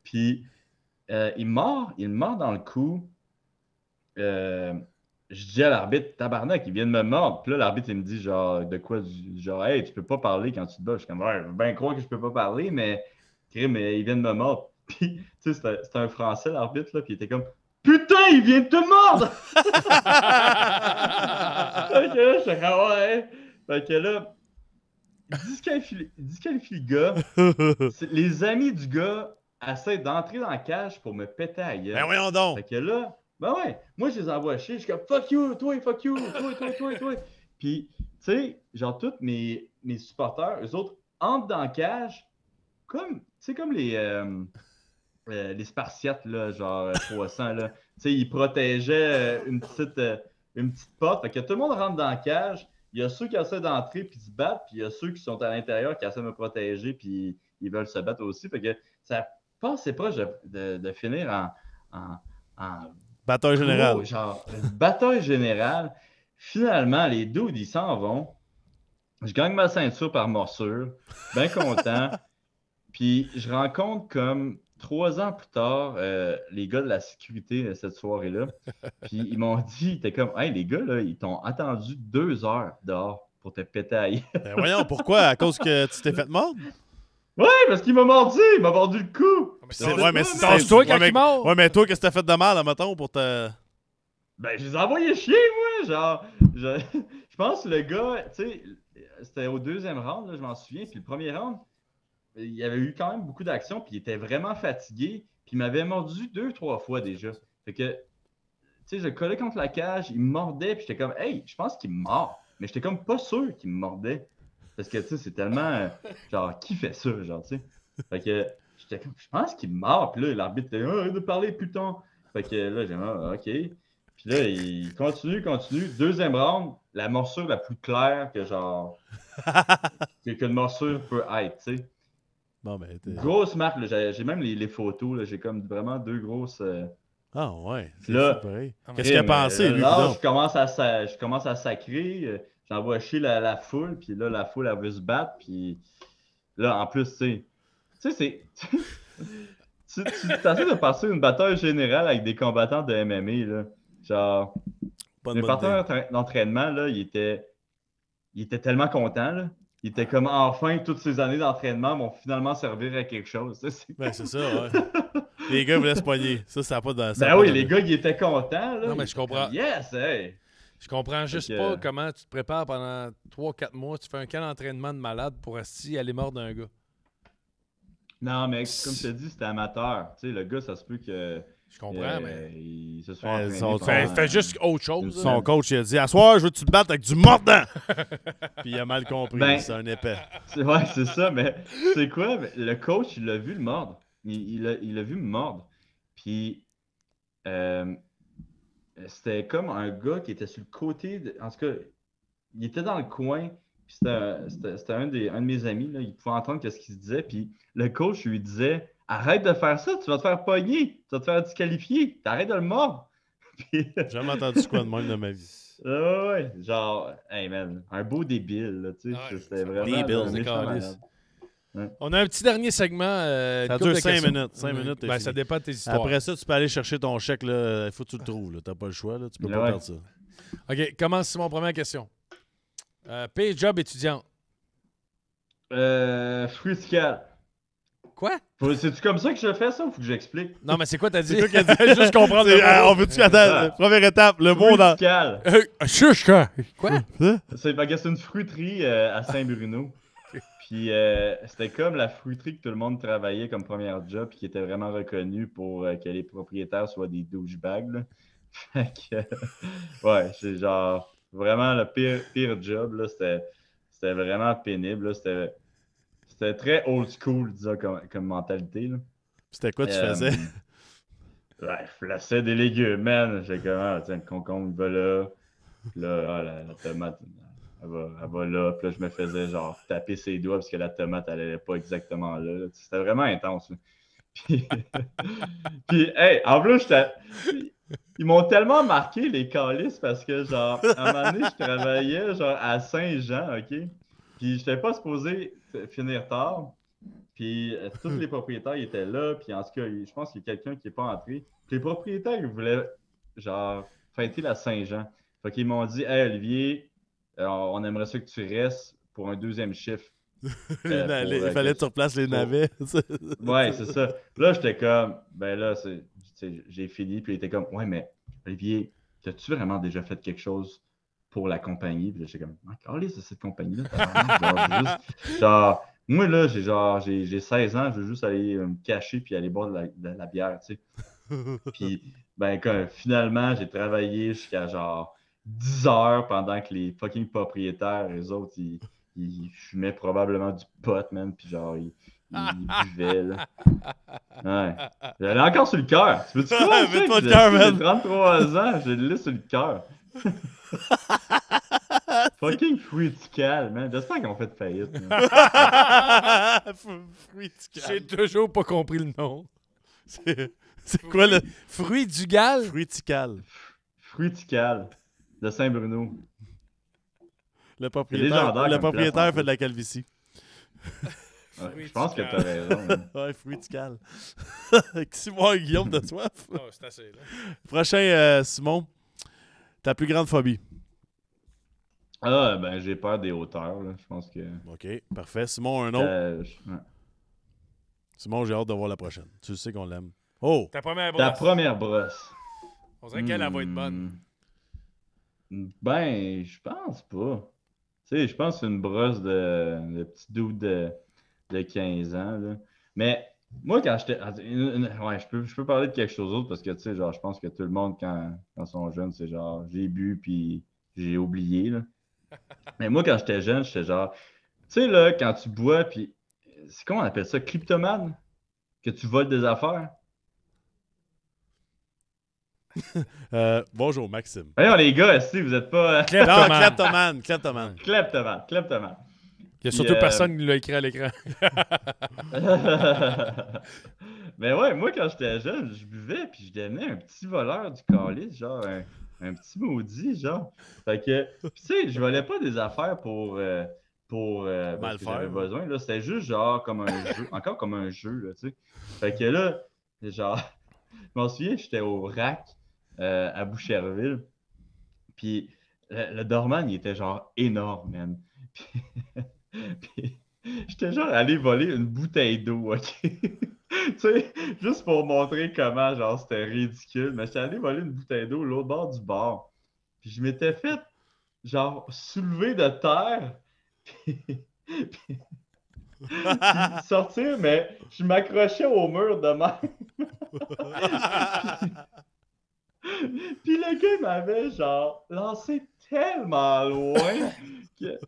S3: Puis, il me mord dans le cou. Je dis à l'arbitre, tabarnak, il vient de me mordre. Puis là, l'arbitre, il me dit, genre, de quoi? Genre, hey, tu peux pas parler quand tu te bats. Je suis comme, ouais, je veux bien croire que je peux pas parler, mais il vient de me mordre. Puis, tu sais, c'était un Français, l'arbitre, là, puis il était comme, putain, il vient de te mordre! Fait que là, j'étais comme, ouais. Fait que là, il disqualifie le gars. Les amis du gars essaient d'entrer dans la cage pour me péter à la gueule.
S2: Ben voyons donc!
S3: Fait que là, ben ouais, moi je les envoie chier, je suis comme fuck you, toi, toi. Puis, tu sais, genre tous mes supporters, eux autres, entrent dans la cage comme, tu sais, comme les Spartiates, là, genre 300, là. Tu sais, ils protégeaient une petite porte. Fait que tout le monde rentre dans la cage. Il y a ceux qui essaient d'entrer puis se battre, puis il y a ceux qui sont à l'intérieur qui essaient de me protéger puis ils veulent se battre aussi. Fait que ça passait proche de finir en
S2: Bataille générale.
S3: genre, une bataille générale. Finalement, les dudes, ils s'en vont. Je gagne ma ceinture par morsure. Bien content. Puis je rencontre comme 3 ans plus tard les gars de la sécurité cette soirée-là. Puis ils m'ont dit, ils étaient comme, hey, les gars, là, ils t'ont attendu 2 heures dehors pour te péter à gueule.
S2: Ben voyons, pourquoi? À cause que tu t'es fait mordre?
S3: Ouais, parce qu'il m'a mordu le cou.
S2: Ouais, mais c'est
S1: Lâche-toi quand il mord.
S2: Ouais, mais toi, qu'est-ce que t'as fait de mal, mettons, pour te.
S3: Ben, je les ai envoyés chier, moi. Genre, je pense que le gars, tu sais, c'était au 2e round, là, je m'en souviens. Puis le premier round, il y avait eu quand même beaucoup d'action, puis il était vraiment fatigué. Puis il m'avait mordu 2, 3 fois déjà. Fait que, tu sais, je collais contre la cage, il me mordait, puis j'étais comme, hey, je pense qu'il me mord. Mais j'étais comme pas sûr qu'il me mordait. Parce que, tu sais, c'est tellement, genre, qui fait ça, genre, tu sais. Fait que, j'étais comme, je pense qu'il me mord. Puis là, l'arbitre était, arrête de parler, putain. Fait que là, j'ai dit, ah, OK. Puis là, il continue. 2e round, la morsure la plus claire que, genre, qu'une morsure peut être, tu sais.
S2: Bon, ben,
S3: Grosse marque, là, j'ai même les photos, là, j'ai comme vraiment 2 grosses.
S2: Ah, ouais. C'est
S3: Là,
S2: fou, pareil. Qu'est-ce qu'il a pensé, lui,
S3: là,
S2: donc?
S3: je commence à sacrer, j'envoie chier la foule, puis là, la foule, elle veut se battre, puis là, en plus, tu sais, c'est. Tu essaies de passer une bataille générale avec des combattants de MMA, là. Genre,
S2: Pas de
S3: mes
S2: bonne
S3: partenaires
S2: idée.
S3: d'entraînement, là, ils étaient tellement contents, là. Ils étaient comme, enfin, toutes ces années d'entraînement vont finalement servir à quelque chose.
S2: Ben, c'est ça, ouais. Les gars voulaient se poigner. Ça n'a pas de.
S3: Ben oui, les gars, ils étaient contents, là.
S1: Non, mais je comprends.
S3: Yes, hey!
S1: Je comprends juste
S3: que-
S1: pas comment tu te prépares pendant 3-4 mois, tu fais un camp d'entraînement de malade pour aller mordre un gars.
S3: Non, mais comme je te dis, c'était amateur. Tu sais, le gars, ça se peut que.
S1: Je comprends, mais.
S3: Il se soit
S2: Ben,
S3: entraîné
S2: son-
S3: pendant-
S1: Fais juste autre chose.
S2: Son
S1: là.
S2: coach, il a dit, à soir, je veux que tu te battes avec du mordant. Puis il a mal compris.
S3: Ben-
S2: C'est un épais.
S3: Ouais, c'est ça, mais c'est quoi? Le coach, il l'a vu le mordre. Il l'a vu me mordre. Puis, euh, c'était comme un gars qui était sur le côté. En tout cas, il était dans le coin. Puis c'était un de mes amis. Là, il pouvait entendre ce qu'il se disait. Puis le coach lui disait, arrête de faire ça, tu vas te faire pogner, tu vas te faire disqualifier, t'arrêtes de le mordre. Puis,
S2: J'ai jamais entendu quoi de même de ma vie.
S3: ouais, genre, hey man, un beau débile, là, tu sais,
S1: Ouais,
S3: c'était
S1: c'est
S3: vraiment
S2: débile,
S3: un
S2: c'est
S3: méchant
S1: calice.
S3: malade.
S1: On a un petit dernier segment.
S2: Ça dure 5 minutes. 5 minutes, t'es
S1: Ben,
S2: fini.
S1: ça dépend de tes histoires.
S2: Après ça, tu peux aller chercher ton chèque. Il faut que tu le trouves. T'as pas le choix. Là. Tu peux pas
S3: Ouais.
S2: perdre ça.
S1: OK, commence Simon, première question. Paye job étudiant.
S3: Fruitical.
S1: Quoi?
S3: C'est-tu comme ça que je fais ça ou faut que j'explique?
S1: Non, mais c'est quoi t'as dit?
S2: C'est toi qui as dit.
S1: Juste comprendre le
S2: On
S1: mot.
S2: veut-tu attendre? Première étape, le mot dans.
S3: Fruitical.
S1: Chuch, quoi? Quoi?
S3: C'est une fruiterie à Saint-Bruno. Puis c'était comme la fruiterie que tout le monde travaillait comme première job puis qui était vraiment reconnue pour que les propriétaires soient des douchebags. Là. Fait que, ouais, c'est genre vraiment le pire job. Là, c'était vraiment pénible. Là. C'était très old school, disons, comme mentalité. Là.
S2: C'était quoi tu faisais?
S3: Ouais, je flassais des légumes, man. J'ai comme, ah, tiens, le concombre, il va là. Puis là, ah, la tomate, elle va là. Puis là, je me faisais genre taper ses doigts parce que la tomate, elle allait pas exactement là. C'était vraiment intense. Là. Puis, puis hey, en plus, ils m'ont tellement marqué, les calices, parce que, genre, à un moment donné, je travaillais, genre, à Saint-Jean, OK? Puis, j'étais pas supposé finir tard. Puis, tous les propriétaires, ils étaient là. Puis, en tout cas, je pense qu'il y a quelqu'un qui n'est pas entré. Puis, les propriétaires, ils voulaient, genre, fêter la Saint-Jean. Fait qu'ils m'ont dit, hey, Olivier, on aimerait ça que tu restes pour un deuxième chiffre.
S2: Il fallait que tu replaces les navets.
S3: Ouais, c'est ça. Là, j'étais comme, ben là, j'ai fini. Puis il était comme, ouais, mais Olivier, as-tu vraiment déjà fait quelque chose pour la compagnie? Puis j'étais comme, calé, c'est cette compagnie-là. Genre, moi, là, j'ai 16 ans, je veux juste aller me cacher puis aller boire de la bière, tu sais. Puis, ben, finalement, j'ai travaillé jusqu'à genre 10 heures pendant que les fucking propriétaires, les autres, ils fumaient probablement du pot, man, puis genre, ils buvaient, là. Ouais. J'en ai encore sur le cœur. Tu veux-tu croire,
S2: mets-toi le cœur, man.
S3: J'ai 33 ans, j'ai le lait sur le cœur. Fucking Fruitical, man. J'espère qu'ils ont fait faillite.
S2: Fruitical.
S1: J'ai toujours pas compris le nom.
S2: C'est quoi le...
S1: Fruit du Gal?
S2: Fruitical.
S3: Fruitical de Saint-Bruno.
S2: Le propriétaire fait de la calvitie.
S3: Ouais, je pense que t'as raison.
S2: Ouais, Fruitical. Simon et Guillaume de soif.
S1: Oh, c'est assez, là.
S2: Prochain, Simon. Ta plus grande phobie?
S3: Ah, ben, j'ai peur des hauteurs, là. Je pense que...
S2: OK, parfait. Simon, un autre.
S3: Ouais.
S2: Simon, j'ai hâte de voir la prochaine. Tu sais qu'on l'aime. Oh!
S1: Ta première brosse.
S3: Ta première brosse.
S1: On dirait qu'elle va être bonne.
S3: Ben, je pense pas. Tu sais, je pense que c'est une brosse de petit dude de 15 ans, là. Mais moi, quand j'étais... Ouais, je peux parler de quelque chose d'autre parce que, tu sais, genre, je pense que tout le monde, quand ils sont jeunes, c'est genre, j'ai bu puis j'ai oublié, là. Mais moi, quand j'étais jeune, j'étais genre... Tu sais, là, quand tu bois puis... C'est comment on appelle ça? Kleptomane? Que tu voles des affaires?
S2: Bonjour, Maxime.
S3: Voyons, les gars, si vous êtes pas...
S2: Kleptomane.
S3: Kleptomane.
S1: Il y a surtout personne qui l'a écrit à l'écran.
S3: Mais ouais, moi, quand j'étais jeune, je buvais puis je devenais un petit voleur du calice, genre un petit maudit, genre. Fait que, tu sais, je volais pas des affaires pour parce que j'avais besoin, là. C'était juste genre comme un jeu, encore comme un jeu, là, tu sais. Fait que là, genre, je m'en souviens, j'étais au RAC à Boucherville, puis le doorman, il était genre énorme, man. Puis j'étais genre allé voler une bouteille d'eau, OK? Tu sais, juste pour montrer comment, genre, c'était ridicule. Mais j'étais allé voler une bouteille d'eau l'autre bord du bar. Puis je m'étais fait, genre, soulever de terre. Puis sortir, mais je m'accrochais au mur de même. Puis le gars m'avait, genre, lancé tellement loin.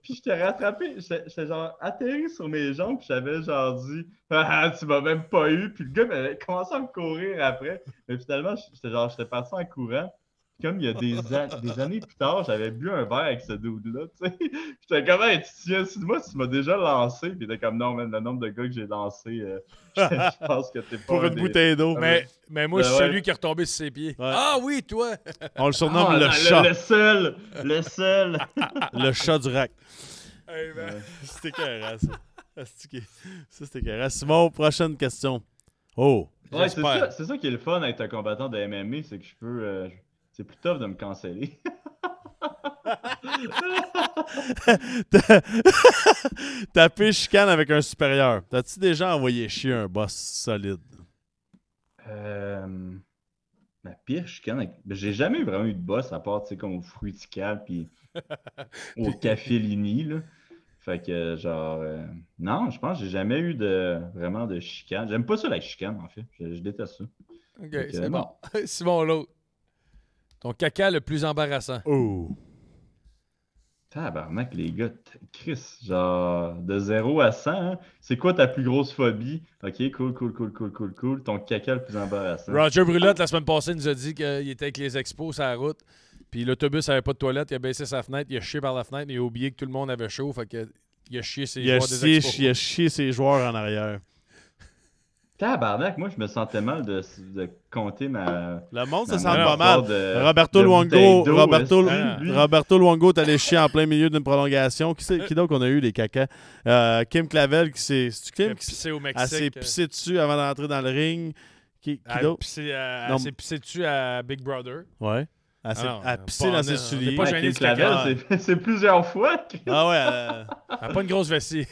S3: Puis je t'ai rattrapé, j'étais genre atterri sur mes jambes, puis j'avais genre dit ah, tu m'as même pas eu. Puis le gars m'avait commencé à me courir après. Mais finalement, j'étais parti en courant. Puis comme il y a des années plus tard, j'avais bu un verre avec ce dude-là, tu sais. J'étais comme, hey, tu te souviens de moi, tu m'as déjà lancé. Puis il était comme, non, man, le nombre de gars que j'ai lancé, je pense que t'es pas.
S2: Pour une bouteille d'eau.
S1: Mais moi, je suis celui qui est retombé sur ses pieds.
S2: Ouais.
S1: Ah oui, toi!
S2: On le surnomme le chat.
S3: Le seul!
S2: Le chat du rack.
S1: Hey, man.
S2: C'était écœurant, ça. Ça, c'était écœurant. Simon, prochaine question. Oh!
S3: Ouais, c'est ça qui est le fun d'être un combattant de MMA, c'est que je peux... c'est plus tough de me canceller.
S2: Taper chicane avec un supérieur. T'as-tu déjà envoyé chier un boss solide?
S3: Ma pire chicane... J'ai jamais vraiment eu de boss à part, tu sais, comme au Fruitical puis au Café Lini, là. Fait que, genre... non, je pense que j'ai jamais eu vraiment de chicane. J'aime pas ça, la chicane, en fait. Je déteste ça.
S1: OK, c'est bon. Simon, l'autre. Ton caca le plus embarrassant.
S2: Oh!
S3: Tabarnak, les gars, Chris, genre, de 0 à 100, hein? C'est quoi ta plus grosse phobie? Ok, cool. Ton caca le plus embarrassant.
S1: Roger Brulotte, la semaine passée, nous a dit qu'il était avec les expos sur la route. Puis l'autobus n'avait pas de toilette. Il a baissé sa fenêtre. Il a chié par la fenêtre. Mais il a oublié que tout le monde avait chaud. Fait que il a chié ses joueurs des expos.
S2: Il a chié ses joueurs en arrière.
S3: Tabarnak, moi, je me sentais mal de compter ma.
S2: Le monde se
S3: ma
S2: sent
S3: meilleure
S2: pas mal.
S3: sorte de-
S2: Roberto
S3: de
S2: Luongo,
S3: bouteille d'eau, lui.
S2: Roberto Luongo est allé chier en plein milieu d'une prolongation. Qui donc on a eu, les cacas? Kim Clavel, c'est-tu
S1: Il a
S2: Kim?
S1: pissé au
S2: Elle
S1: Mexique.
S2: s'est pissée dessus avant d'entrer dans le ring. Qui
S1: Elle
S2: d'autre?
S1: elle s'est pissé dessus à Big Brother.
S2: Ouais. Elle
S1: non,
S2: a pissé
S1: pas-
S2: dans
S1: on
S2: ses
S1: est- on est
S2: souliers.
S1: pas
S3: Ah,
S1: gêné
S3: Kim
S1: du caca.
S3: Clavel, c'est plusieurs fois.
S2: Ah ouais.
S1: Elle n'a pas une grosse vessie.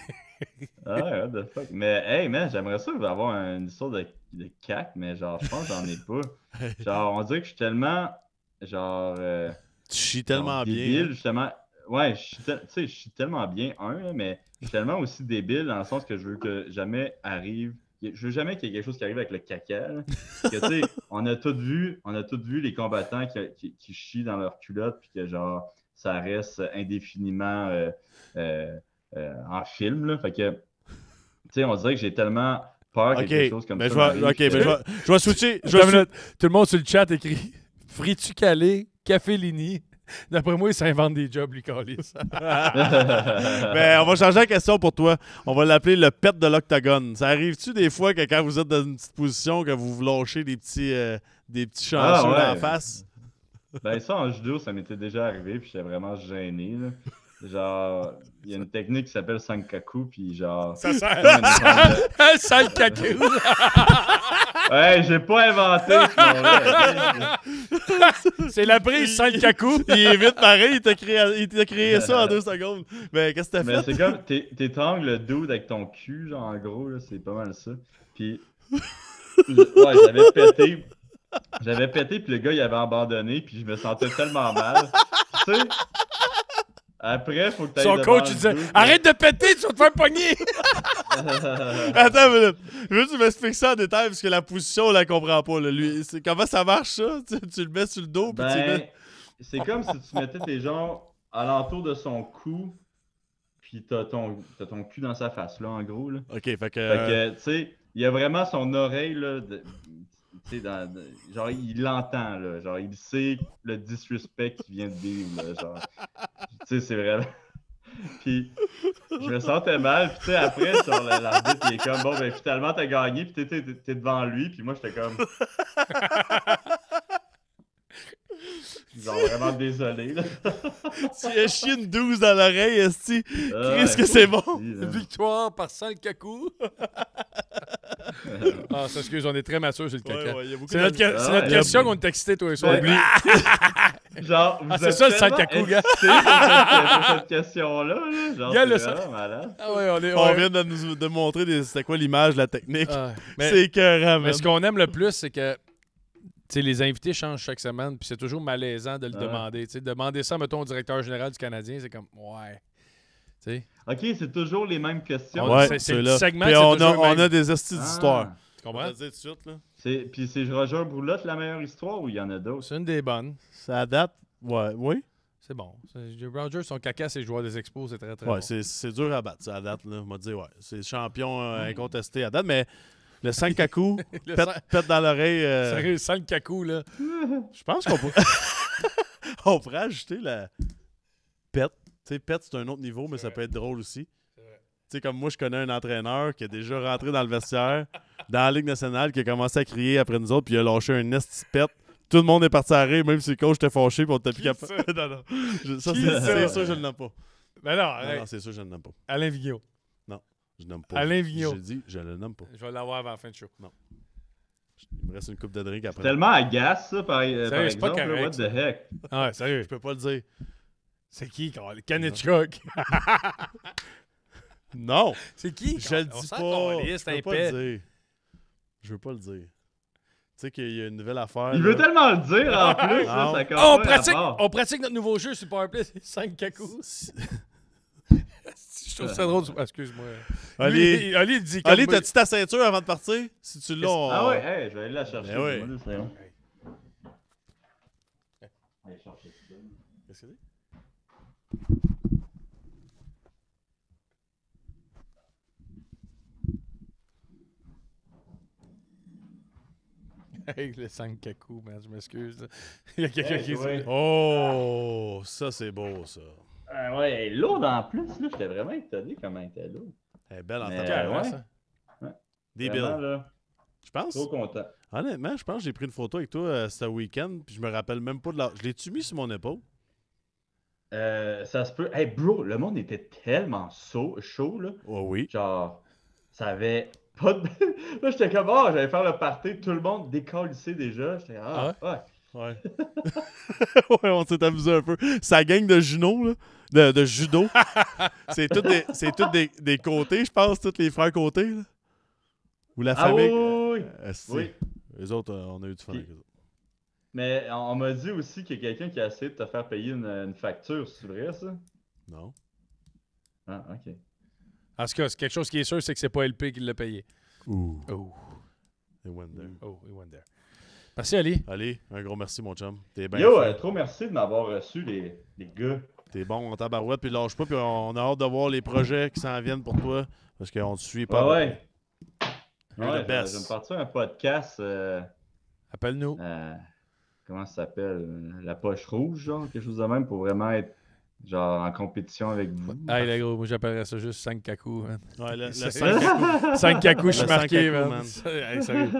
S3: Ah ouais, what the fuck. Mais hey man, j'aimerais ça avoir une histoire de cac, mais genre, je pense que j'en ai pas. Genre, on dirait que je suis tellement. Genre.
S2: Tu chies tellement
S3: genre,
S2: bien.
S3: débile, justement. Ouais, tu sais, je suis tellement bien, là, mais je suis tellement aussi débile dans le sens que je veux que jamais arrive. Je veux jamais qu'il y ait quelque chose qui arrive avec le caca. Là. Que, tu sais, on a tous vu les combattants qui chient dans leur culotte, puis que genre, ça reste indéfiniment en film. Là. Fait que, tu sais, on dirait que j'ai tellement peur que quelque chose comme ça.
S2: Je vais switcher.
S1: Attends une minute. Tout le monde sur le chat écrit Fritu calé, café Lini. D'après moi, il s'invente des jobs, lui, Calis.
S2: Mais on va changer la question pour toi. On va l'appeler le pet de l'octogone. Ça arrive-tu des fois que quand vous êtes dans une petite position, que vous vous lâchez des petits chanceux
S3: ouais.
S2: dans la face?
S3: Ben ça, en judo, ça m'était déjà arrivé, puis j'étais vraiment gêné. Là. Genre, il y a une technique qui s'appelle Sankaku, puis genre...
S1: Ça sert.
S3: comme une forme de-
S1: Un sale cacou.
S3: Ouais, j'ai pas inventé ce nom-là.
S1: C'est la prise sans le cacou.
S2: Il est vite pareil, il t'a créé ça en 2 secondes. Mais qu'est-ce que t'as
S3: Mais
S2: fait?
S3: c'est comme, t'étrangles le dude avec ton cul, genre, en gros, là, c'est pas mal ça. Puis, ouais, j'avais pété, puis le gars, il avait abandonné, puis je me sentais tellement mal. Tu sais, après, faut que t'ailles
S1: Son
S3: devant
S1: coach,
S3: le
S1: il disait
S3: dude,
S1: Arrête de péter, tu vas te faire pogner.
S2: Attends une minute. Je veux que tu m'expliques ça en détail parce que la position, on la comprend pas. Là. Lui, comment ça marche, ça? Tu le mets sur le dos, puis tu le
S3: Ben,
S2: mets...
S3: c'est comme si tu mettais tes jambes alentour de son cou, puis t'as ton cul dans sa face, là, en gros, là.
S2: OK, fait que...
S3: Fait que, tu sais, il y a vraiment son oreille, là, tu sais, genre, il l'entend, là, genre, il sait le disrespect qui vient de vivre, là, genre, tu sais, c'est vraiment... Puis, je me sentais mal, puis tu sais, après, sur l'arbitre, il est comme, bon, ben, finalement, t'as gagné, puis t'es devant lui, puis moi, j'étais comme... Genre, vraiment désolé, là.
S2: Tu as chié une 12 dans l'oreille, esti. Qu'est-ce que c'est bon?
S1: Victoire par sans le cacou. Ah, ça, excuse, on est très mature sur le caca.
S2: il y a beaucoup
S1: C'est notre, c'est notre question qu'on est excité, toi et soir.
S3: Ben, genre, vous
S1: c'est
S3: êtes
S1: ça, le
S3: tellement
S1: Sankaku, gars.
S3: excités pour cette question-là, là. Genre,
S1: Gars, le
S3: c'est vraiment malade.
S1: Ah ouais,
S2: On vient de nous montrer c'était quoi l'image, la technique.
S1: mais,
S2: C'est écœurant,
S1: mais
S2: man.
S1: ce qu'on aime le plus, c'est que tu sais, les invités changent chaque semaine, puis c'est toujours malaisant de le demander. Tu sais, demander ça, mettons, au directeur général du Canadien, c'est comme, ouais. Tu sais,
S3: OK, c'est toujours les mêmes questions.
S2: Ouais,
S1: c'est
S2: c'est
S1: le
S2: là.
S1: segment,
S2: Puis
S1: c'est
S2: on
S1: toujours le même.
S2: a des estis d'histoires.
S1: Tu
S2: On
S1: comprends?
S2: va le dire tout de suite, là.
S3: Puis c'est Roger Broulotte la meilleure histoire ou il y en a d'autres?
S1: C'est une des bonnes.
S2: Ça date... Ouais, oui?
S1: C'est bon. Rogers, son caca, c'est le joueur des expos, c'est très, très
S2: Ouais,
S1: bon.
S2: c'est dur à battre, ça, à date, là. On m'a dit, ouais. C'est champion incontesté à date, mais le Sankaku,
S1: Le
S2: pète dans l'oreille...
S1: Sérieux, sans le cacou, là.
S2: Je pense qu'on pourrait... on pourrait ajouter la pète. Tu sais, pète, c'est un autre niveau, mais ça peut être drôle aussi. Tu sais, comme moi, je connais un entraîneur qui a déjà rentré dans le vestiaire, dans la Ligue nationale, qui a commencé à crier après nous autres, puis il a lâché un esti pète. Tout le monde est parti à rire, même si le coach était fâché, puis on était plus capable. Non, non. Ça, c'est sûr que je ne l'aime pas.
S1: Mais non,
S2: Non,
S1: arrête.
S2: non, c'est sûr que je ne l'aime pas.
S1: Alain Vigneault.
S2: Je n'aime pas.
S1: Alain Vigneault.
S2: J'ai dit, je le nomme pas.
S1: Je vais l'avoir avant la fin de show.
S2: Il me reste une coupe de drink après.
S3: Tellement agace, ça, par
S1: c'est pas
S3: exemple. Là,
S1: correct,
S3: what the heck?
S1: Ah ouais, sérieux.
S2: Je peux pas le dire.
S1: C'est qui, Carl? Kanichuk?
S2: Non!
S1: C'est qui?
S2: Je le
S1: On
S2: dis
S1: s'en
S2: pas.
S1: calisse, c'est
S2: Je
S1: un
S2: veux pas
S1: pet.
S2: le dire. Je veux pas le dire. Tu sais qu'il y a une nouvelle affaire.
S3: Il
S2: là.
S3: veut tellement le dire en plus, là,
S2: Non.
S3: ça compte
S1: Oh,
S3: pas
S1: on pratique notre nouveau jeu sur Powerplay, c'est 5 cacous. Je trouve ça drôle. Excuse-moi.
S2: Oli,
S1: Oli, il dit
S2: Oli,
S1: comme-
S2: t'as-tu ta ceinture avant de partir? Si tu l'as, on...
S3: Ah ouais, hey, je vais aller la chercher.
S2: Ben ouais.
S3: Moi, là, c'est bon.
S2: Qu'est-ce que c'est?
S1: Hey, le 5 kaku, man, je m'excuse. Il y a quelqu'un qui
S3: ouais.
S1: dit.
S2: Oh, ça, c'est beau, ça.
S3: Ouais, elle est lourde en plus, là. J'étais vraiment étonné comment elle était lourde.
S2: Elle est belle en
S3: Mais,
S2: tabarouette,
S3: ouais.
S2: ça.
S3: Ouais.
S2: Débile.
S3: Vraiment, là,
S2: Je pense.
S3: trop content.
S2: Honnêtement, je pense que j'ai pris une photo avec toi ce week-end, puis je me rappelle même pas de la. Je l'ai-tu mis sur mon épaule?
S3: Ça se peut. Hey, bro, le monde était tellement chaud, là.
S2: Oh oui.
S3: Genre, ça avait pas de. Là, j'étais comme, oh, j'allais faire le party, tout le monde décalissé déjà. J'étais, ah, ouais.
S2: Ouais. Ouais, on s'est amusé un peu. Sa gang de Juno, là, de judo, c'est tous des côtés, je pense, tous les frères côtés. Là. Ou la
S3: Ah
S2: famille.
S3: oui.
S2: Oui. Les autres, on a eu du fun avec eux autres.
S3: Mais on m'a dit aussi qu'il y a quelqu'un qui a essayé de te faire payer une facture, c'est vrai ça?
S2: Non.
S3: Ah, ok.
S1: En tout cas, c'est quelque chose qui est sûr, c'est que c'est pas LP qui l'a payé.
S2: Ouh.
S1: Oh.
S2: It went there.
S1: Oh, he went there. Merci, Ali.
S2: Allez, un gros merci, mon chum. T'es bien
S3: Yo,
S2: fait.
S3: trop merci de m'avoir reçu, les gars.
S2: T'es bon en tabarouette, puis lâche pas, puis on a hâte de voir les projets qui s'en viennent pour toi, parce qu'on te suit pas.
S3: Ouais.
S2: You're
S3: Ouais,
S2: the best.
S3: je vais me partir un podcast.
S1: Appelle-nous.
S3: Comment ça s'appelle? La poche rouge, genre, quelque chose de même pour vraiment être genre en compétition avec vous.
S1: Hey, les gros, moi j'appellerais ça juste 5 kaku, man.
S2: Ouais, le
S1: C'est-
S2: 5 kaku.
S1: 5 kaku, je suis
S2: Le
S1: marqué,
S2: 5 kaku,
S1: man.
S2: man.
S1: Hey, sérieux.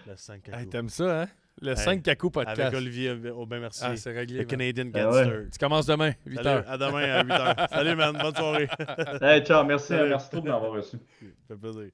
S2: Le 5 kaku.
S1: Hey, t'aimes ça, hein? Le 5 kaku podcast.
S2: Avec Olivier Aubin, merci.
S1: Ah, c'est réglé.
S2: Le
S1: man.
S2: Canadian
S3: Ah
S2: Gangster.
S3: ouais.
S1: Tu commences demain, 8
S2: Salut,
S1: h.
S2: à demain à 8h. Salut, man. Bonne soirée.
S3: Hey, ciao, merci,
S2: Salut.
S3: merci trop de m'avoir reçu.
S2: Ça fait plaisir.